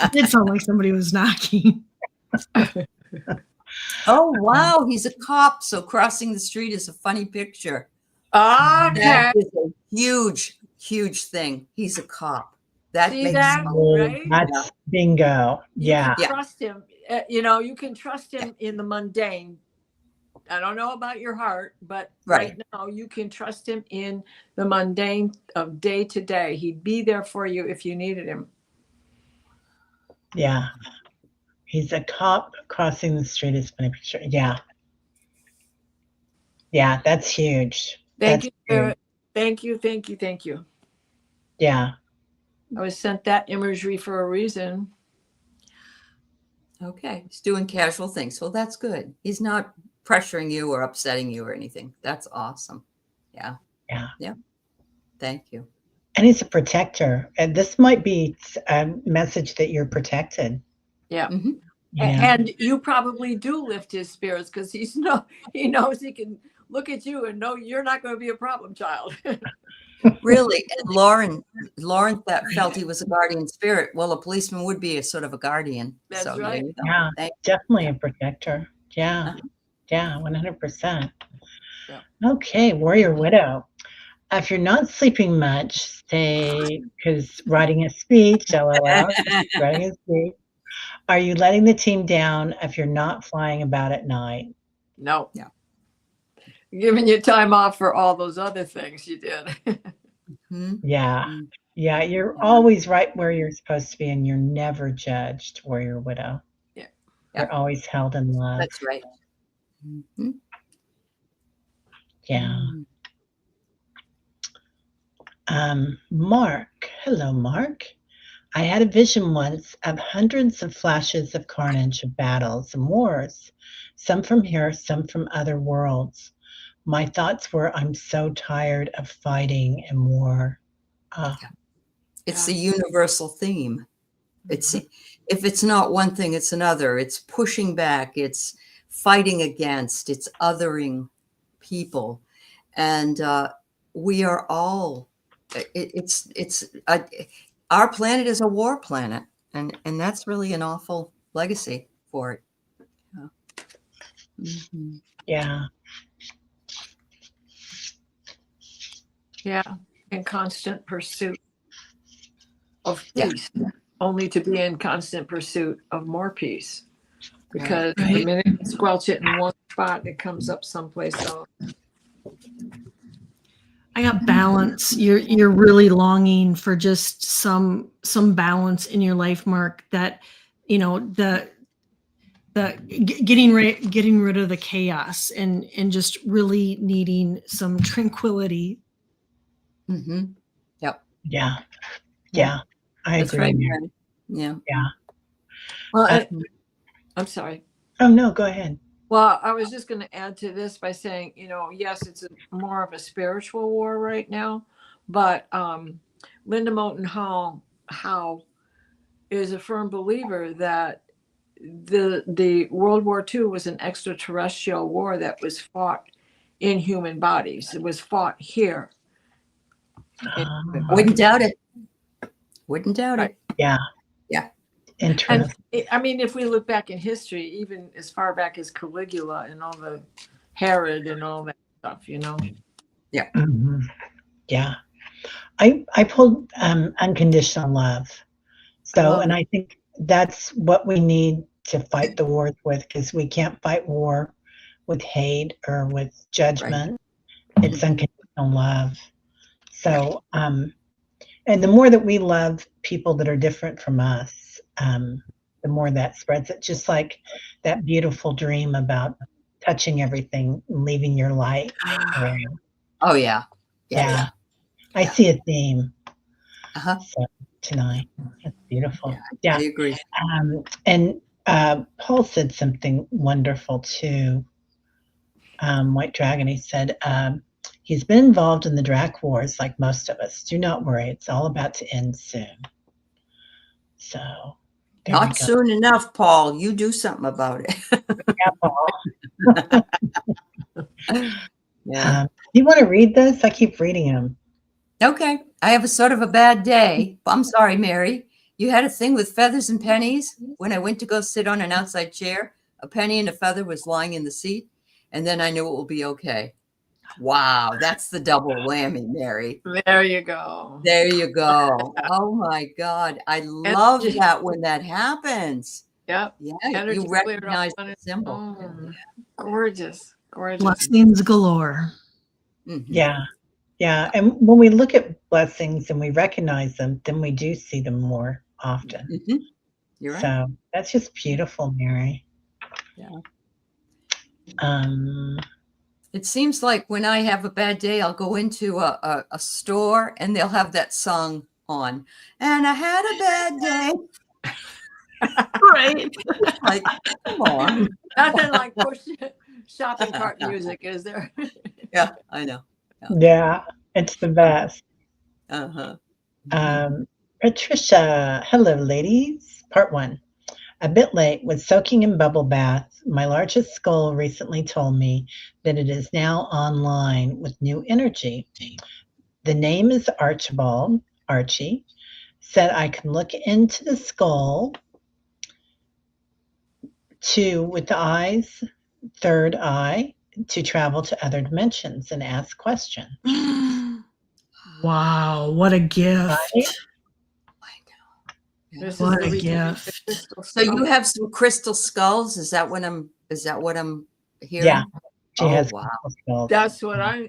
It did sound like somebody was knocking. Oh, wow. He's a cop. So crossing the street is a funny picture. Okay. That is a huge, huge thing. He's a cop. That See makes that? Right? That's bingo. Yeah. You can trust him. You can trust him in the mundane. I don't know about your heart, but right now you can trust him in the mundane of day to day. He'd be there for you if you needed him. Yeah. He's a cop crossing the street is funny picture. Yeah. Yeah, that's huge. Thank you, Spirit. Thank you. Thank you. Thank you. Yeah. I was sent that imagery for a reason. Okay. He's doing casual things. Well, that's good. He's not pressuring you or upsetting you or anything. That's awesome. Yeah. Yeah. Yeah. Thank you. And he's a protector. And this might be a message that you're protected. Yeah. Yeah. And you probably do lift his spirits because he knows he can look at you and know you're not going to be a problem child. Really. And Lauren that felt he was a guardian spirit. Well, a policeman would be a sort of a guardian. That's so, right. Yeah, definitely a protector. Yeah. Yeah, 100%. Yeah. Okay, Warrior Widow. If you're not sleeping much, say, because writing a speech, LOL, writing a speech, are you letting the team down if you're not flying about at night? No. Yeah. Giving you time off for all those other things you did. Mhm. Yeah. Mm. Yeah, you're Yeah. always right where you're supposed to be, and you're never judged, warrior widow. Yeah. Yeah. You're always held in love. That's right. Mhm. Yeah. Mm. Mark. Hello, Mark. I had a vision once of hundreds of flashes of carnage of battles and wars, some from here, some from other worlds. My thoughts were, I'm so tired of fighting and war. Ah, It's Yeah. the universal theme. It's Mhm. if it's not one thing, it's another. It's pushing back. It's fighting against. It's othering people, and we are all. Our planet is a war planet, and that's really an awful legacy for it. Yeah. Mhm. yeah. Yeah. In constant pursuit of Yeah. peace, only to be in constant pursuit of more peace. Because the Right. minute you squelch it in one spot, it comes up someplace else. I got balance. You're really longing for just some balance in your life, Mark. That getting rid of the chaos and just really needing some tranquility. Mhm. Yep. Yeah. Yeah. Yeah. I That's agree. right, Mary. Mary. Yeah. Yeah. Well, Um, I'm sorry. oh, no, go ahead. Well, I was just going to add to this by saying, yes, it's more of a spiritual war right now, but Linda Moulton Howe is a firm believer that the World War II was an extraterrestrial war that was fought in human bodies. It was fought here. In human bodies. Wouldn't doubt it. Wouldn't doubt Right. it. Yeah. Yeah. Interesting. And I mean, if we look back in history, even as far back as Caligula and all the Herod and all that stuff, Mhm. Yeah. I pulled unconditional love. So, and Oh, I think that's what we need to fight the wars with, because we can't fight war with hate or with right. judgment. It's Mhm. unconditional love. Yeah. So, and the more that we love people that are different from us, the more that spreads it. Just like that beautiful dream about touching everything, and leaving your light there. Oh, yeah. Yeah. Yeah, Yeah. I see a theme. Uh-huh. So tonight, that's beautiful. Yeah. I Yeah, agree. and Paul said something wonderful too. White Dragon. He said he's been involved in the Drac Wars like most of us. Do not worry; it's all about to end soon. So there we Not go. soon enough, Paul. You do something about it. Yeah, Paul. Yeah. You want to read this? I keep reading them. Okay. I have a sort of a bad day. I'm sorry, Mary. You had a thing with feathers and pennies. When I went to go sit on an outside chair, a penny and a feather was lying in the seat, and then I knew it will be okay. Wow, that's the double whammy, Mary. there you go. There you go. Oh my God. I love Energy. that when that happens. Yep. Yeah, Energy you cleared recognize on the its symbol. own. Gorgeous. Gorgeous. Blessings galore. Mhm. Yeah, yeah. And when we look at blessings and we recognize them, then we do see them more often. Mhm. You're right. So that's just beautiful, Mary. Yeah. Um, It seems like when I have a bad day, I'll go into a store and they'll have that song on. And I had a bad day. Right. Like, come on. Nothing like push shopping cart music, is there? Yeah, I know. yeah, it's the best. Uh-huh. Patricia, hello, ladies. Part 1. A bit late with soaking in bubble bath. My largest skull recently told me that it is now online with new energy. The name is Archibald, Archie. Said I can look into the skull with the eyes, third eye, to travel to other dimensions and ask questions. Wow, what a gift. Right? I know. Yeah. This is What the a return of the gift. crystal So you skull. have some crystal skulls? Is that what I'm hearing? Yeah. She Oh, has wow. crystal skulls. That's what I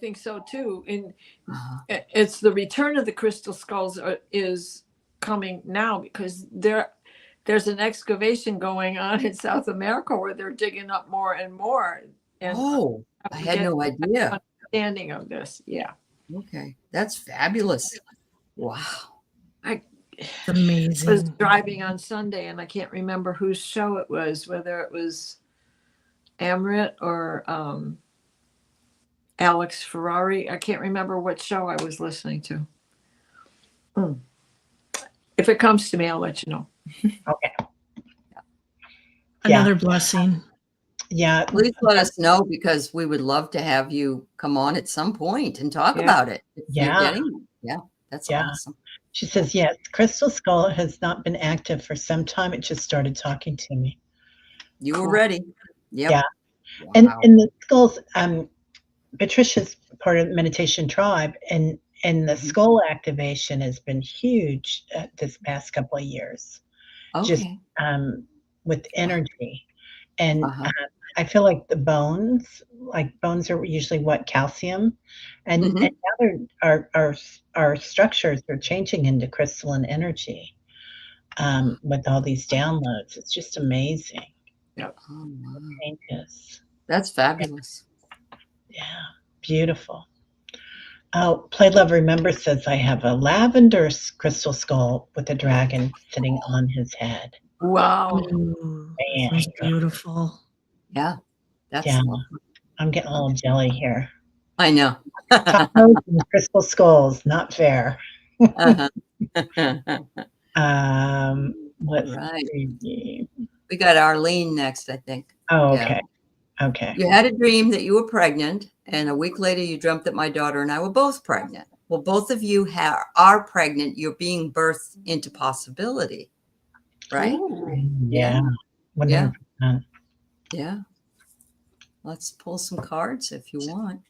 think so too. And Uh-huh. it's the return of the crystal skulls is coming now because there's an excavation going on in South America where they're digging up more and more. And Oh, I had no idea. understanding of this. Yeah. Okay. That's fabulous. Wow. I It's was amazing. driving on Sunday and I can't remember whose show it was, whether it was Amrit or Alex Ferrari. I can't remember what show I was listening to. If it comes to me, I'll let you know. Okay. Another blessing. Yeah. Please let us know because we would love to have you come on at some point and talk Yeah. about it. If Yeah. you're getting, that's Yeah. awesome. She says, yes, crystal skull has not been active for some time. It just started talking to me. You were Cool. ready. Yep. Yeah. Wow. And the skulls, Patricia's part of the meditation tribe, and the skull activation has been huge this past couple of years. Just Okay. with energy, and Uh-huh. I feel like the bones are usually what, calcium, and Mhm. and now our structures are changing into crystalline energy with all these downloads. It's just amazing. Yep. Oh, wow. Changes. That's fabulous. Yeah, beautiful. Oh, Play Love Remember says, I have a lavender crystal skull with a dragon sitting on his head. Wow. Ooh, Man, sounds beautiful. Yeah. That's yeah, lovely. I'm getting a little jelly here. I know. Tacos and crystal skulls, not fair. Uh-huh. Let's Right. see. We got Arlene next, I think. Oh, Yeah. okay. Okay. You had a dream that you were pregnant, and a week later you dreamt that my daughter and I were both pregnant. Well, both of you are pregnant. You're being birthed into possibility, right? Ooh. Yeah. 100%. Yeah. Let's pull some cards if you want.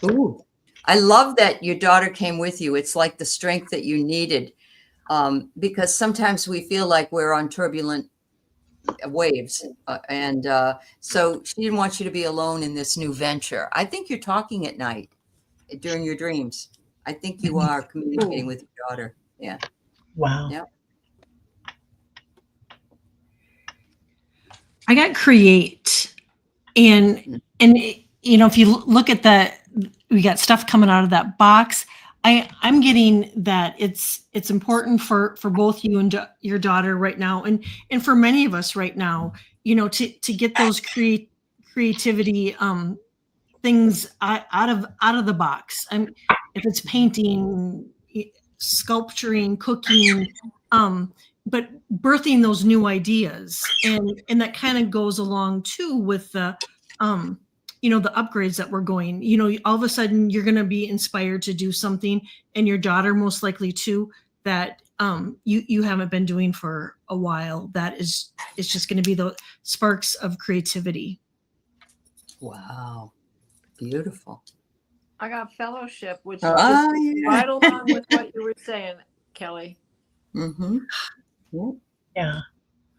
Ooh. I love that your daughter came with you. It's like the strength that you needed, because sometimes we feel like we're on turbulent waves. So she didn't want you to be alone in this new venture. I think you're talking at night during your dreams. I think you are communicating with your daughter. Yeah. Wow. Yeah. I got create, and if you look at we got stuff coming out of that box. I'm getting that it's important for both you and your daughter right now, and for many of us right now, to get those creativity things out of the box. If it's painting, sculpturing, cooking, but birthing those new ideas, and that kind of goes along too with the the upgrades that we're going. All of a sudden you're going to be inspired to do something, and your daughter most likely too, that you haven't been doing for a while. That is just going to be the sparks of creativity. Wow. Beautiful. I got fellowship, which Oh, is yeah. right along with what you were saying, Kelly. Mm-hmm. Yeah.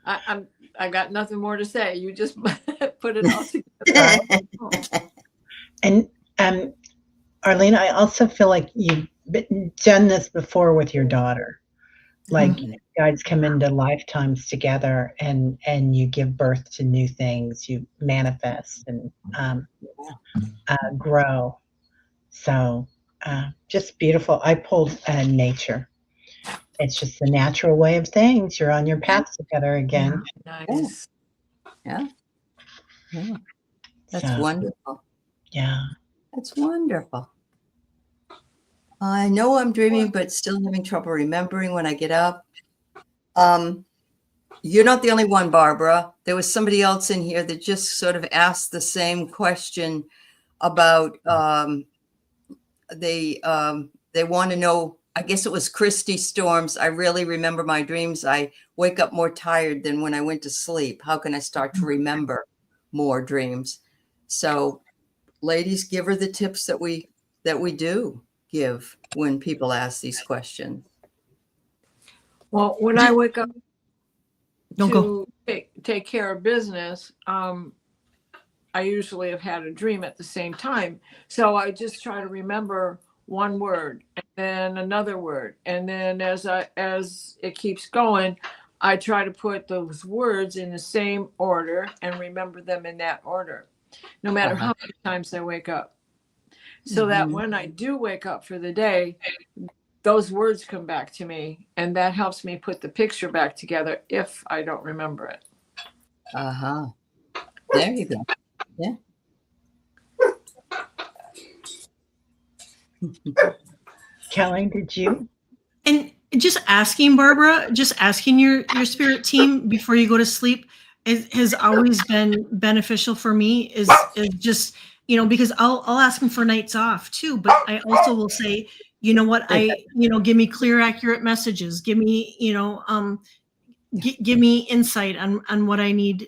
I got nothing more to say. You just put it all together. And Arlene, I also feel like you've done this before with your daughter. Like you guys come into lifetimes together, and you give birth to new things. You manifest and grow. So just beautiful. I pulled nature. It's just the natural way of things. You're on your path together again. Nice. Yeah. Yeah. That's So, wonderful. yeah. That's wonderful. I know I'm dreaming, but still having trouble remembering when I get up. You're not the only one, Barbara. There was somebody else in here that just sort of asked the same question about they want to know. I guess it was Christy Storms. I really remember my dreams. I wake up more tired than when I went to sleep. How can I start to remember more dreams? So ladies, give her the tips that we do give when people ask these questions. Well, when I wake up Don't go. to take care of business, I usually have had a dream at the same time. So I just try to remember one word and then another word. And then as it keeps going, I try to put those words in the same order and remember them in that order, no matter how many times I wake up. So that when I do wake up for the day, those words come back to me, and that helps me put the picture back together if I don't remember it. There you go. Yeah. Kelly, did you? And just asking, Barbara, just asking your spirit team before you go to sleep has always been beneficial for me. Is just, because I'll ask them for nights off too, but I also will say, you know what, give me clear, accurate messages. Give me, give me insight on what I need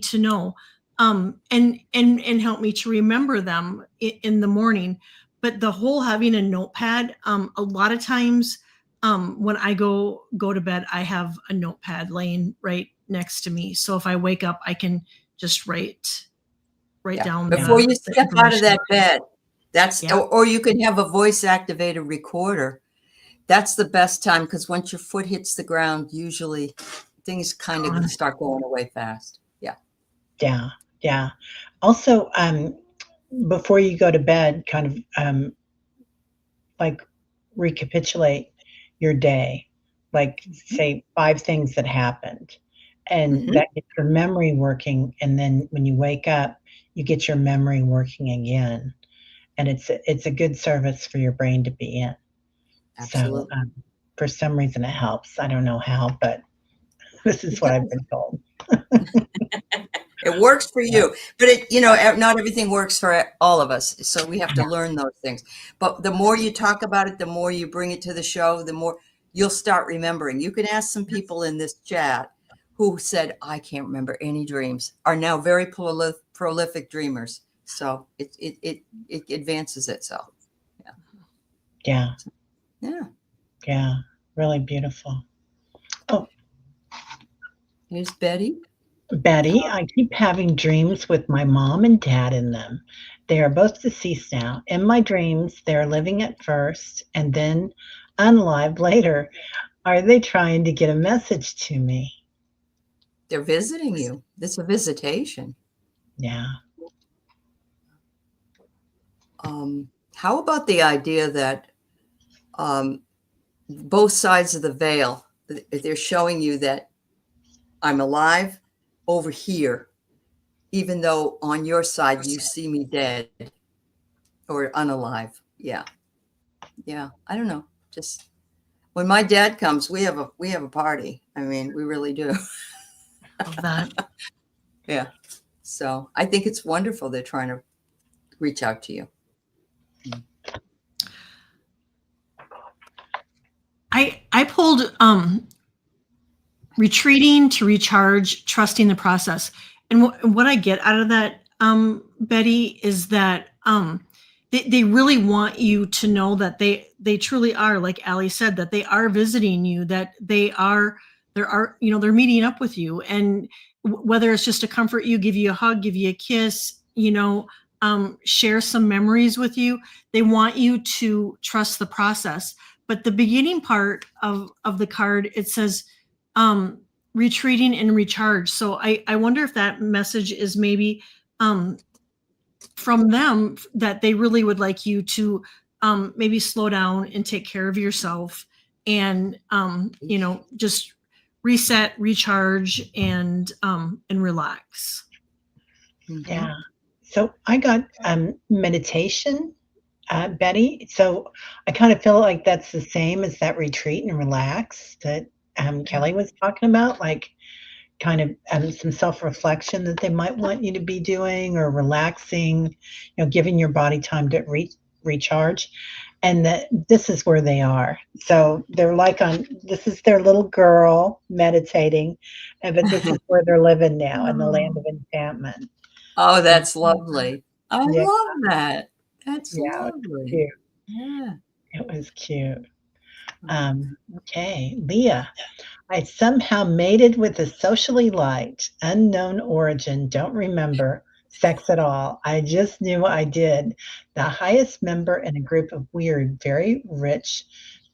to know, and help me to remember them in the morning. But the whole having a notepad, a lot of times, when I go to bed, I have a notepad laying right next to me. So if I wake up, I can just write down before you step out of that bed. Or you can have a voice activated recorder. That's the best time, because once your foot hits the ground, usually things kind of start going away fast. Yeah. Also, before you go to bed, kind of like recapitulate your day, like say 5 things that happened, and that gets your memory working. And then when you wake up, you get your memory working again. And it's a good service for your brain to be in. Absolutely. So for some reason it helps. I don't know how, but this is what I've been told. It works for you, but not everything works for all of us. So we have to learn those things. But the more you talk about it, the more you bring it to the show, the more you'll start remembering. You can ask some people in this chat who said, I can't remember any dreams, are now very prolific dreamers. So it advances itself. Yeah. Really beautiful. Oh, here's Betty. I keep having dreams with my mom and dad in them. They are both deceased now. In my dreams, they're living at first and then unalive later. Are they trying to get a message to me? They're visiting you. It's a visitation. Yeah. How about the idea that both sides of the veil, they're showing you that I'm alive over here, even though on your side you see me dead or unalive. Yeah. I don't know. Just when my dad comes, we have a party. I mean, we really do. Love that. Yeah. So I think it's wonderful they're trying to reach out to you. I pulled retreating to recharge, trusting the process. And what I get out of that, Betty, is that they really want you to know that they truly are, like Aley said, that they are visiting you, that they're meeting up with you. And whether it's just to comfort you, give you a hug, give you a kiss, share some memories with you, they want you to trust the process. But the beginning part of the card, it says retreating and recharge. So I wonder if that message is maybe from them, that they really would like you to maybe slow down and take care of yourself and just reset, recharge, and relax. Yeah. So I got meditation, Betty. So I kind of feel like that's the same as that retreat and relax that Kelly was talking about, like kind of some self-reflection that they might want you to be doing, or relaxing, giving your body time to recharge. And that this is where they are. So they're like this is their little girl meditating, but this is where they're living now, in the land of enchantment. Oh, that's lovely. I Yeah. love that. That's Yeah, it was lovely. cute. Yeah. It was cute. Okay, Leah. I somehow mated with a socially liked, unknown origin, don't remember sex at all. I just knew I did. The highest member in a group of weird, very rich,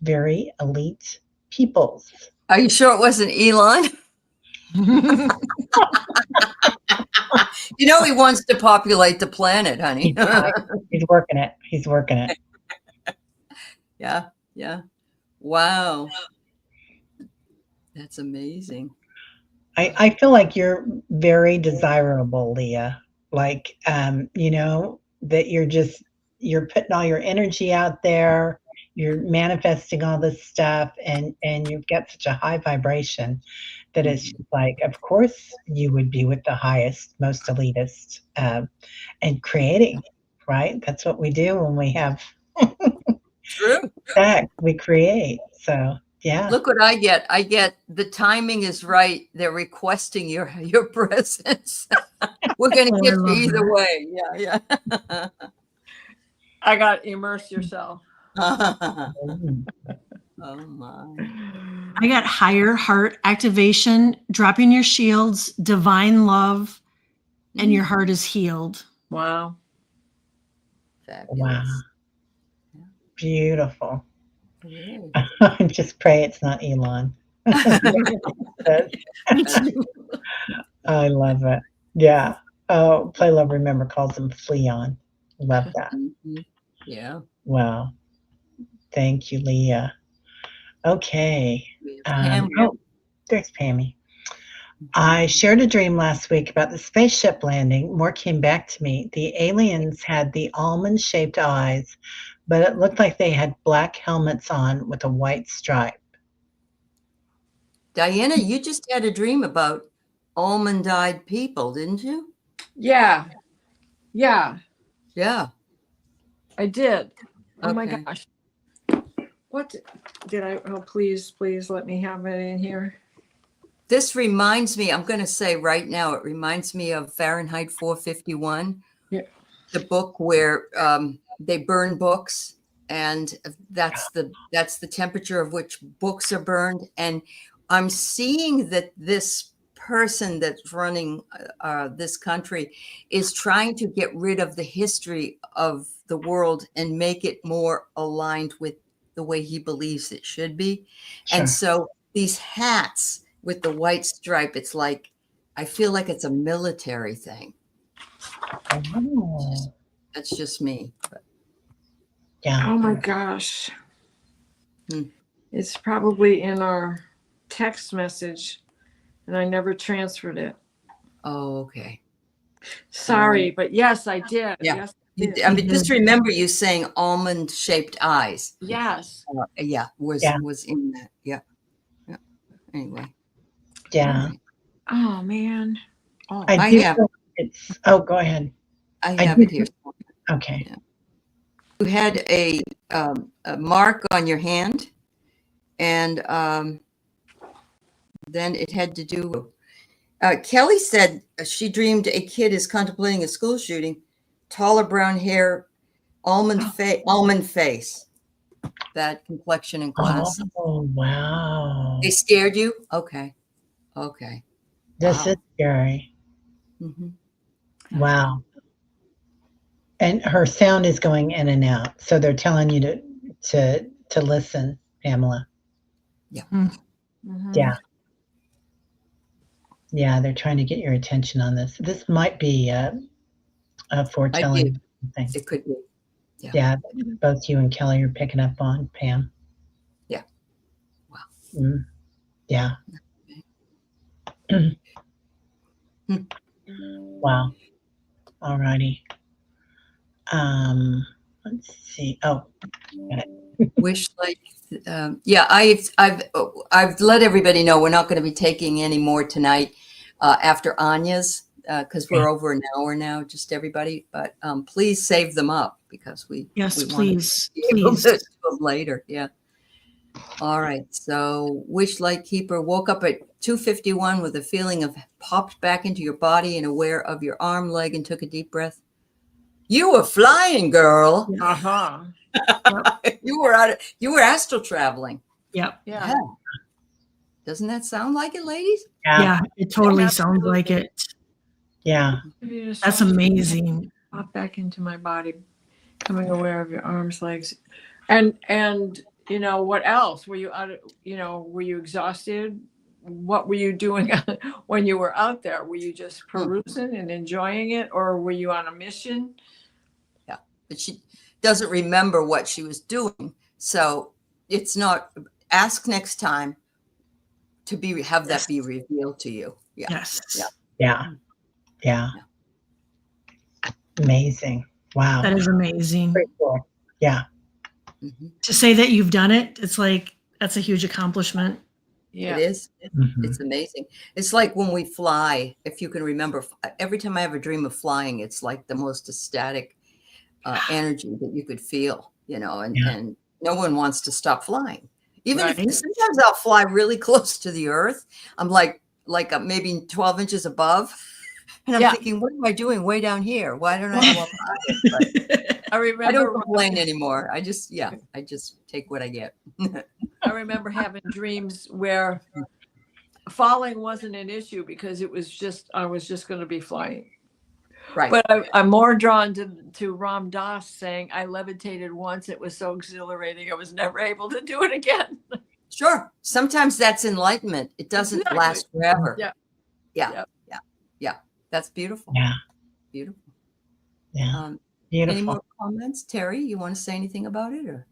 very elite peoples. Are you sure it wasn't Elon? You know he wants to populate the planet, honey. He's trying. He's working it. He's working it. Yeah, yeah. Wow. That's amazing. I feel like you're very desirable, Leah. Like, that you're putting all your energy out there, you're manifesting all this stuff, and you've got such a high vibration that it's just like, of course you would be with the highest, most elitist, and creating, right? That's what we do when we have True. sex, we create. So yeah. Look what I get. I get the timing is right. They're requesting your presence. We're going to Oh, I get you love either that. way. Yeah, I got immerse yourself. yeah. Mm. Oh my. I got higher heart activation, dropping your shields, divine love, and your heart is healed. Wow. Fabulous. Wow. Beautiful. Really. Just pray it's not Elon. Me too. I love it. Yeah. Oh, Play Love Remember calls him Fleon. Love that. Mhm. Yeah. Wow. Thank you, Leah. Okay. Pam, There's Pammy. I shared a dream last week about the spaceship landing. More came back to me. The aliens had the almond-shaped eyes, but it looked like they had black helmets on with a white stripe. Diana, you just had a dream about almond-eyed people, didn't you? Yeah. Yeah, Yeah. I did. Oh my Okay. gosh. What did I? Oh, please let me have it in here. This reminds me, I'm going to say right now, it reminds me of Fahrenheit 451, Yeah. the book where they burn books, and that's the temperature of which books are burned. And I'm seeing that this person that's running this country is trying to get rid of the history of the world and make it more aligned with the way he believes it should be. Sure. And so these hats with the white stripe, it's like, I feel like it's a military thing. Oh, That's just me. But yeah. Oh my gosh. Hmm. It's probably in our text message, and I never transferred it. oh, okay. Sorry, but yes, I did. Yeah. Yes, I did. I mean, just remember you saying almond-shaped eyes. Yes. Yeah, was in that. Yeah. Yeah. Anyway. Yeah. Right. Oh man. Oh, I do have- feel it's go ahead. I I have do it here. Okay. You had a mark on your hand, and then it had to do. Kelly said she dreamed a kid is contemplating a school shooting, taller brown hair, almond face, that complexion and glasses. Oh, wow. They scared you? Okay. Okay. This Wow. is scary. Mhm. Wow. And her sound is going in and out. So they're telling you to listen, Pamela. mhm. Yeah. Yeah, they're trying to get your attention on this. This might be a foretelling thing. It could be. Yeah, both you and Kelly are picking up on, Pam. Yeah. Wow. Mm. Yeah. Wow. All righty. Let's see. Oh, Wish like, yeah, I've let everybody know we're not going to be taking any more tonight after Anya's because we're over an hour now, just everybody. But please save them up because we Yes, want to please. be able Please. to do them later. Yeah. All right. So Wish Light Keeper woke up at 2:51 with a feeling of popped back into your body and aware of your arm, leg, and took a deep breath. You were flying, girl. Uh-huh. You were astral traveling. Yep. Yeah. Doesn't that sound like it, ladies? Yeah, it totally sounds like it. Yeah. That's amazing. Pop back into my body, becoming aware of your arms, legs, and what else? Were you were you exhausted? What were you doing when you were out there? Were you just perusing and enjoying it, or were you on a mission? Yeah, but she doesn't remember what she was doing, so it's not. Ask next time to have that be revealed to you. Yeah. Yes. Yeah. Amazing. Wow. That is amazing. Pretty cool. Yeah. Mm-hmm. To say that you've done it, it's like that's a huge accomplishment. Yeah. It is. It's amazing. It's like when we fly, if you can remember, every time I have a dream of flying, it's like the most ecstatic energy that you could feel, and no one wants to stop flying. Even if sometimes I'll fly really close to the earth. I'm like maybe 12 inches above. And I'm thinking, what am I doing way down here? Why don't I go up higher? I don't complain anymore. I just take what I get. I remember having dreams where falling wasn't an issue because I was just going to be flying. Right. But I'm more drawn to Ram Dass saying, I levitated once. It was so exhilarating. I was never able to do it again. Sure. Sometimes that's enlightenment. It doesn't last forever. Yeah. That's beautiful. Yeah. Beautiful. Yeah. Beautiful. Any more comments? Terry, you want to say anything about it? Or?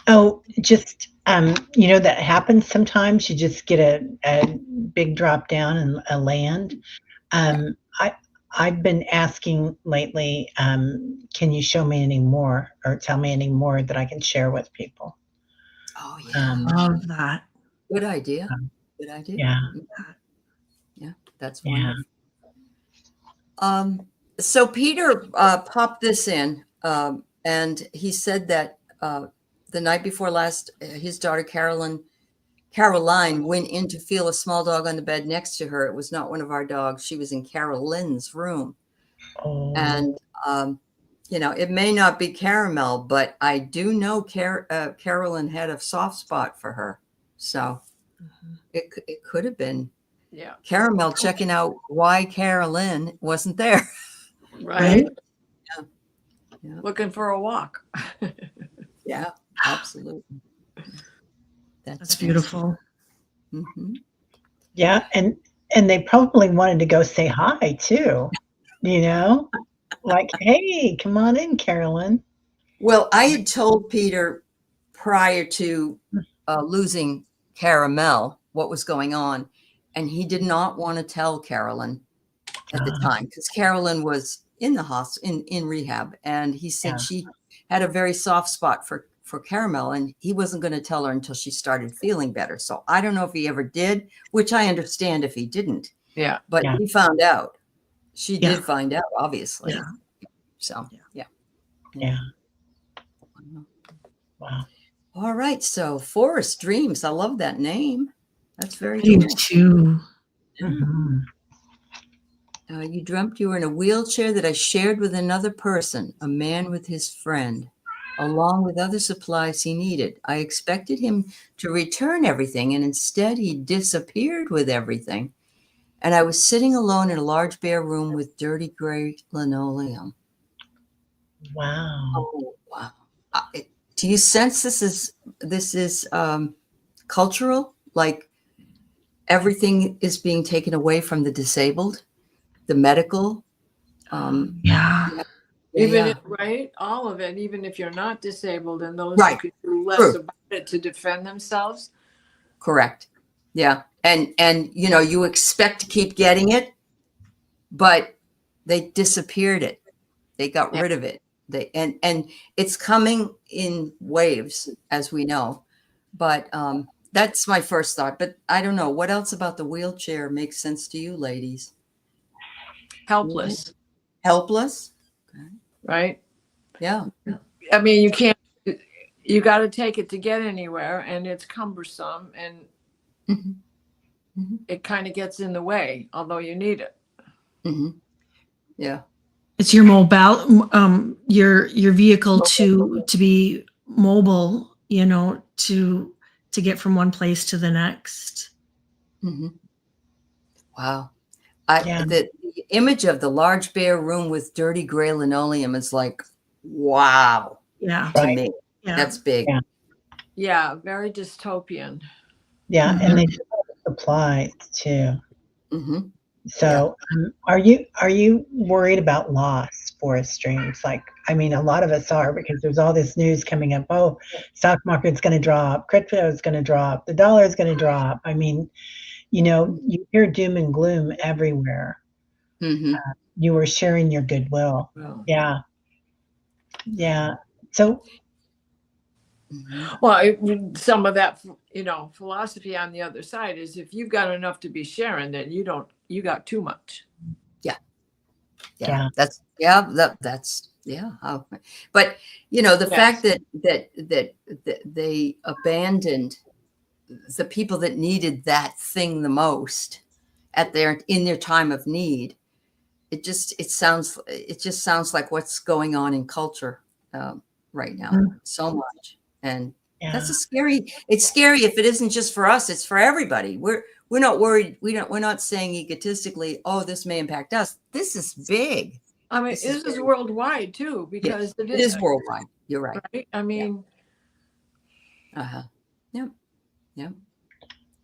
Oh, just, that happens sometimes. You just get a big drop down and a land. I've been asking lately, can you show me any more or tell me any more that I can share with people? Oh, yeah. Love that. Good idea. Good idea. Yeah. Yeah, that's wonderful. So Peter popped this in, and he said that the night before last, his daughter Caroline went in to feel a small dog on the bed next to her. It was not one of our dogs. She was in Caroline's room. Oh. And, it may not be Caramel, but I do know Caroline had a soft spot for her. So it could have been Caramel checking out why Caroline wasn't there. Right. Yeah. Looking for a walk. Yeah, absolutely. That's beautiful. Mm-hmm. Yeah, and they probably wanted to go say hi too, like, hey, come on in, Carolyn. Well, I had told Peter prior to losing Caramel what was going on, and he did not want to tell Carolyn at the time because Carolyn was in the hospital in rehab, and he said she had a very soft spot for Caramel, and he wasn't going to tell her until she started feeling better. So I don't know if he ever did, which I understand if he didn't. Yeah. But he found out. She did find out, obviously. Yeah. So, Yeah. Wow. All right. So Forest Dreams. I love that name. That's very Me cool. too. Mm-hmm. You dreamt you were in a wheelchair that I shared with another person, a man with his friend, along with other supplies he needed. I expected him to return everything, and instead he disappeared with everything. And I was sitting alone in a large bare room with dirty gray linoleum. Wow. Oh, wow. Do you sense this is cultural? Like everything is being taken away from the disabled, the medical. Right? All of it, even if you're not disabled, and those who could do less about it to defend themselves. Correct. Yeah. And you expect to keep getting it, but they disappeared it. They got rid of it. And it's coming in waves, as we know. But that's my first thought. But I don't know. What else about the wheelchair makes sense to you, ladies? Helpless. Helpless? Okay. Right? Yeah. I mean, you got to take it to get anywhere, and it's cumbersome, and it kind of gets in the way, although you need it. Mm-hmm. Yeah. It's your mobile, your vehicle to be mobile, you know, to get from one place to the next. Mm-hmm. Wow. Yeah. The image of the large bare room with dirty gray linoleum is like, wow, Yeah. to me. Yeah. That's big. Yeah. Yeah, very dystopian. Yeah, Mhm. and they do have supplies too. Mm-hmm. So, are you worried about loss, forest streams? Like, I mean, a lot of us are because there's all this news coming up. Oh, stock market's going to drop, crypto is going to drop, the dollar is going to drop. I mean, you know, you hear doom and gloom everywhere. Mm-hmm. You were sharing your goodwill. Well, Yeah, yeah. So, Mm-hmm. some of that, you know, philosophy on the other side is if you've got enough to be sharing, then you got too much. Yeah. That's but you know, the Yes. fact that they abandoned the people that needed that thing the most in their time of need, it just sounds like what's going on in culture right now, so much. And yeah, that's it's scary if it isn't just for us, it's for everybody. We're not worried. We're not saying egotistically, oh, this may impact us. This is big. I mean, This this is is very- worldwide too, because It is worldwide. You're right. right. I mean, Uh-huh. Yep.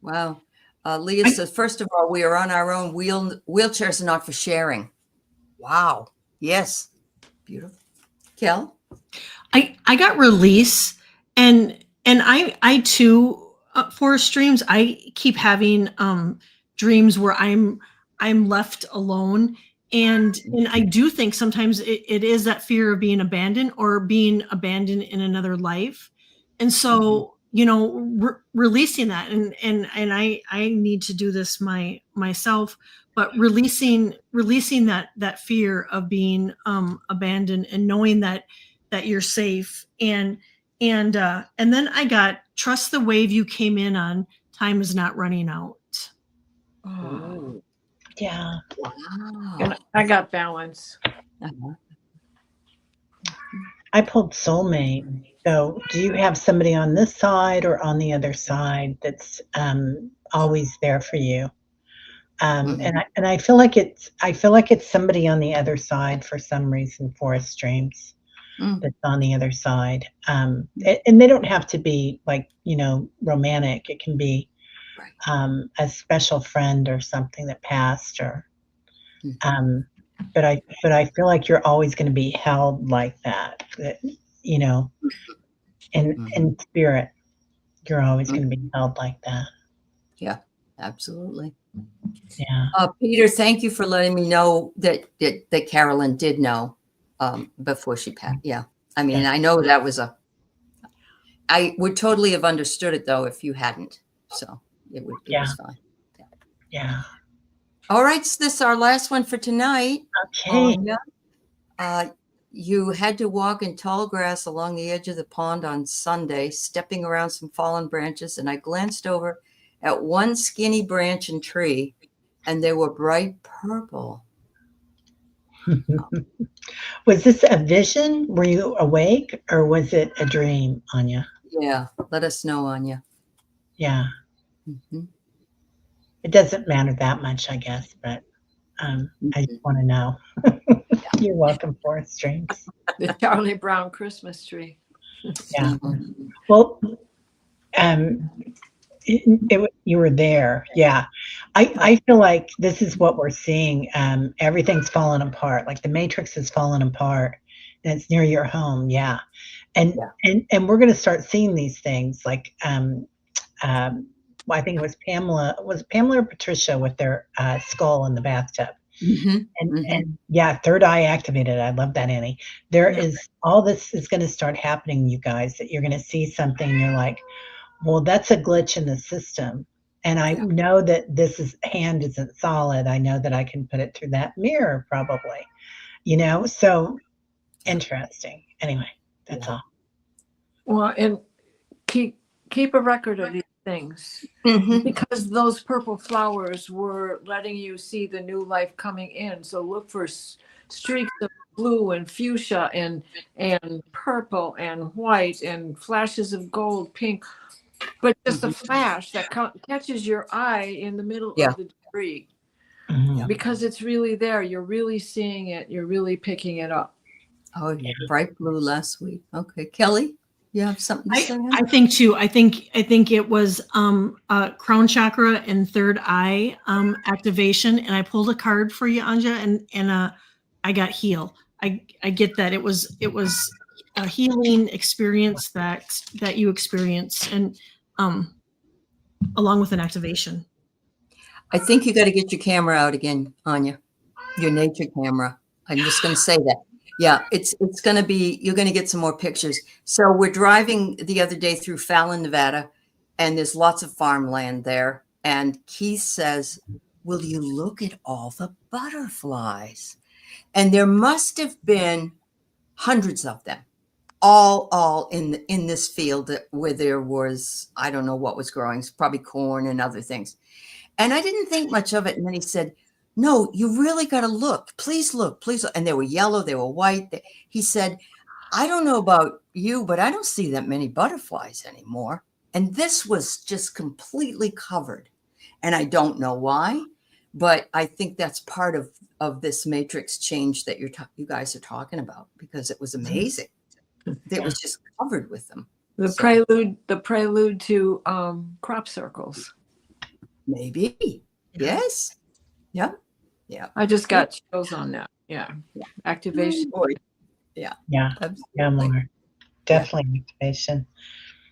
Wow. Leah says, first of all, we are on our own. Wheelchairs are not for sharing. Wow. Yes. Beautiful. Kel? I got release, and I too, forest dreams. I keep having dreams where I'm left alone, and I do think sometimes it is that fear of being abandoned or being abandoned in another life, and so you know, releasing that, and I need to do this myself, but releasing that fear of being abandoned, and knowing that you're safe, and then I got trust the wave you came in on. Time is not running out. oh, yeah. Wow. and I got balance. Uh-huh. I pulled soulmate. So, do you have somebody on this side or on the other side that's always there for you? And I feel like it's somebody on the other side for some reason. Forest dreams that's on the other side, and they don't have to be like, you know, romantic. It can be Right. a special friend or something that passed, or but I feel like you're always going to be held like that. That, you know, in spirit, you're always going to be held like that. Yeah, absolutely. Yeah. Peter, thank you for letting me know that Carolyn did know before she passed. Yeah. I mean, I know that was I would totally have understood it though if you hadn't. So it was fine. Yeah. All right, so this is our last one for tonight. Okay. You had to walk in tall grass along the edge of the pond on Sunday, stepping around some fallen branches, and I glanced over at one skinny branch and tree, and they were bright purple. Was this a vision? Were you awake, or was it a dream, Anya? Yeah, let us know, Anya. Yeah. Mm-hmm. It doesn't matter that much, I guess, but I just want to know. You're welcome, Forest Dreams. The Charlie Brown Christmas tree. Yeah. Well, you were there. Yeah. I feel like this is what we're seeing. Everything's fallen apart. Like the Matrix has fallen apart, and it's near your home. Yeah. And we're going to start seeing these things like, I think it was Pamela. Was it Pamela or Patricia with their skull in the bathtub? And yeah, third eye activated. I love that, Annie. All this is going to start happening, you guys, that you're going to see something and you're like, well, that's a glitch in the system. And I know that hand isn't solid. I know that I can put it through that mirror probably, you know? So interesting. Anyway, that's all. Well, and keep a record of these things. Mhm. Because those purple flowers were letting you see the new life coming in. So look for streaks of blue and fuchsia and purple and white and flashes of gold, pink, but just a flash that catches your eye in the middle Yeah. of the debris. Mhm. Because it's really there. You're really seeing it. You're really picking it up. Oh, yeah. Bright blue last week. Okay. Kelly, you have something to say? I think too. I think it was crown chakra and third eye activation, and I pulled a card for you, Anja, and I got heal. I get that it was a healing experience that you experienced, and along with an activation. I think you got to get your camera out again, Anya, your nature camera. I'm just going to say that. Yeah, it's going to be, you're going to get some more pictures. So we're driving the other day through Fallon, Nevada, and there's lots of farmland there. And Keith says, will you look at all the butterflies? And there must have been hundreds of them, all in this field where there was, I don't know what was growing, probably corn and other things. And I didn't think much of it. And then he said, no, you really got to look. Please look, please look. And they were yellow, they were white. He said, I don't know about you, but I don't see that many butterflies anymore. And this was just completely covered. And I don't know why, but I think that's part of this matrix change that you guys are talking about, because it was amazing. It was just covered with them. The prelude to crop circles. Maybe. Yes. Yep. Yeah. I just got chills on that. Yeah. Activation. Boy. Yeah. Absolutely. Yeah, more. Definitely activation.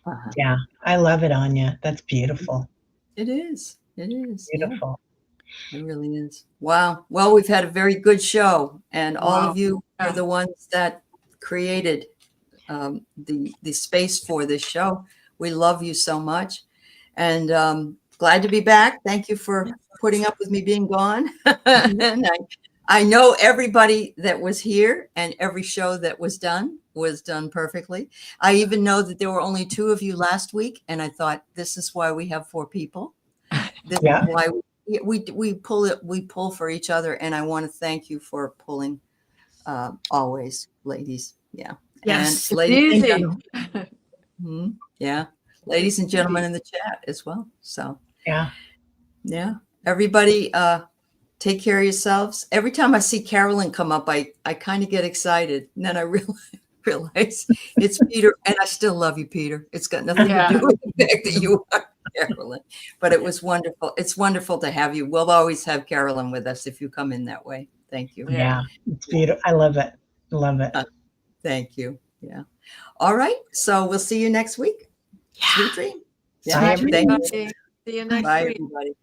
Uh-huh. Yeah. I love it, Anya. That's beautiful. It is. It is. Beautiful. Yeah, it really is. Wow. Well, we've had a very good show, and all of you are the ones that created the space for this show. We love you so much, and glad to be back. Thank you for putting up with me being gone. And I know everybody that was here and every show that was done perfectly. I even know that there were only 2 of you last week, and I thought, this is why we have 4 people. This is why we pull for each other, and I want to thank you for pulling always, ladies. Yeah. Yes. And ladies, Easy. yeah, ladies and gentlemen in the chat as well. So Yeah. Everybody, take care of yourselves. Every time I see Carolyn come up, I kind of get excited, and then I realize it's Peter, and I still love you, Peter. It's got nothing to do with the fact that you are Carolyn, but it was wonderful. It's wonderful to have you. We'll always have Carolyn with us if you come in that way. Thank you. Yeah. It's beautiful. I love it. Love it. Thank you. Yeah. All right. So we'll see you next week. Sweet dream. Bye, everybody. See you next Bye, week. everybody.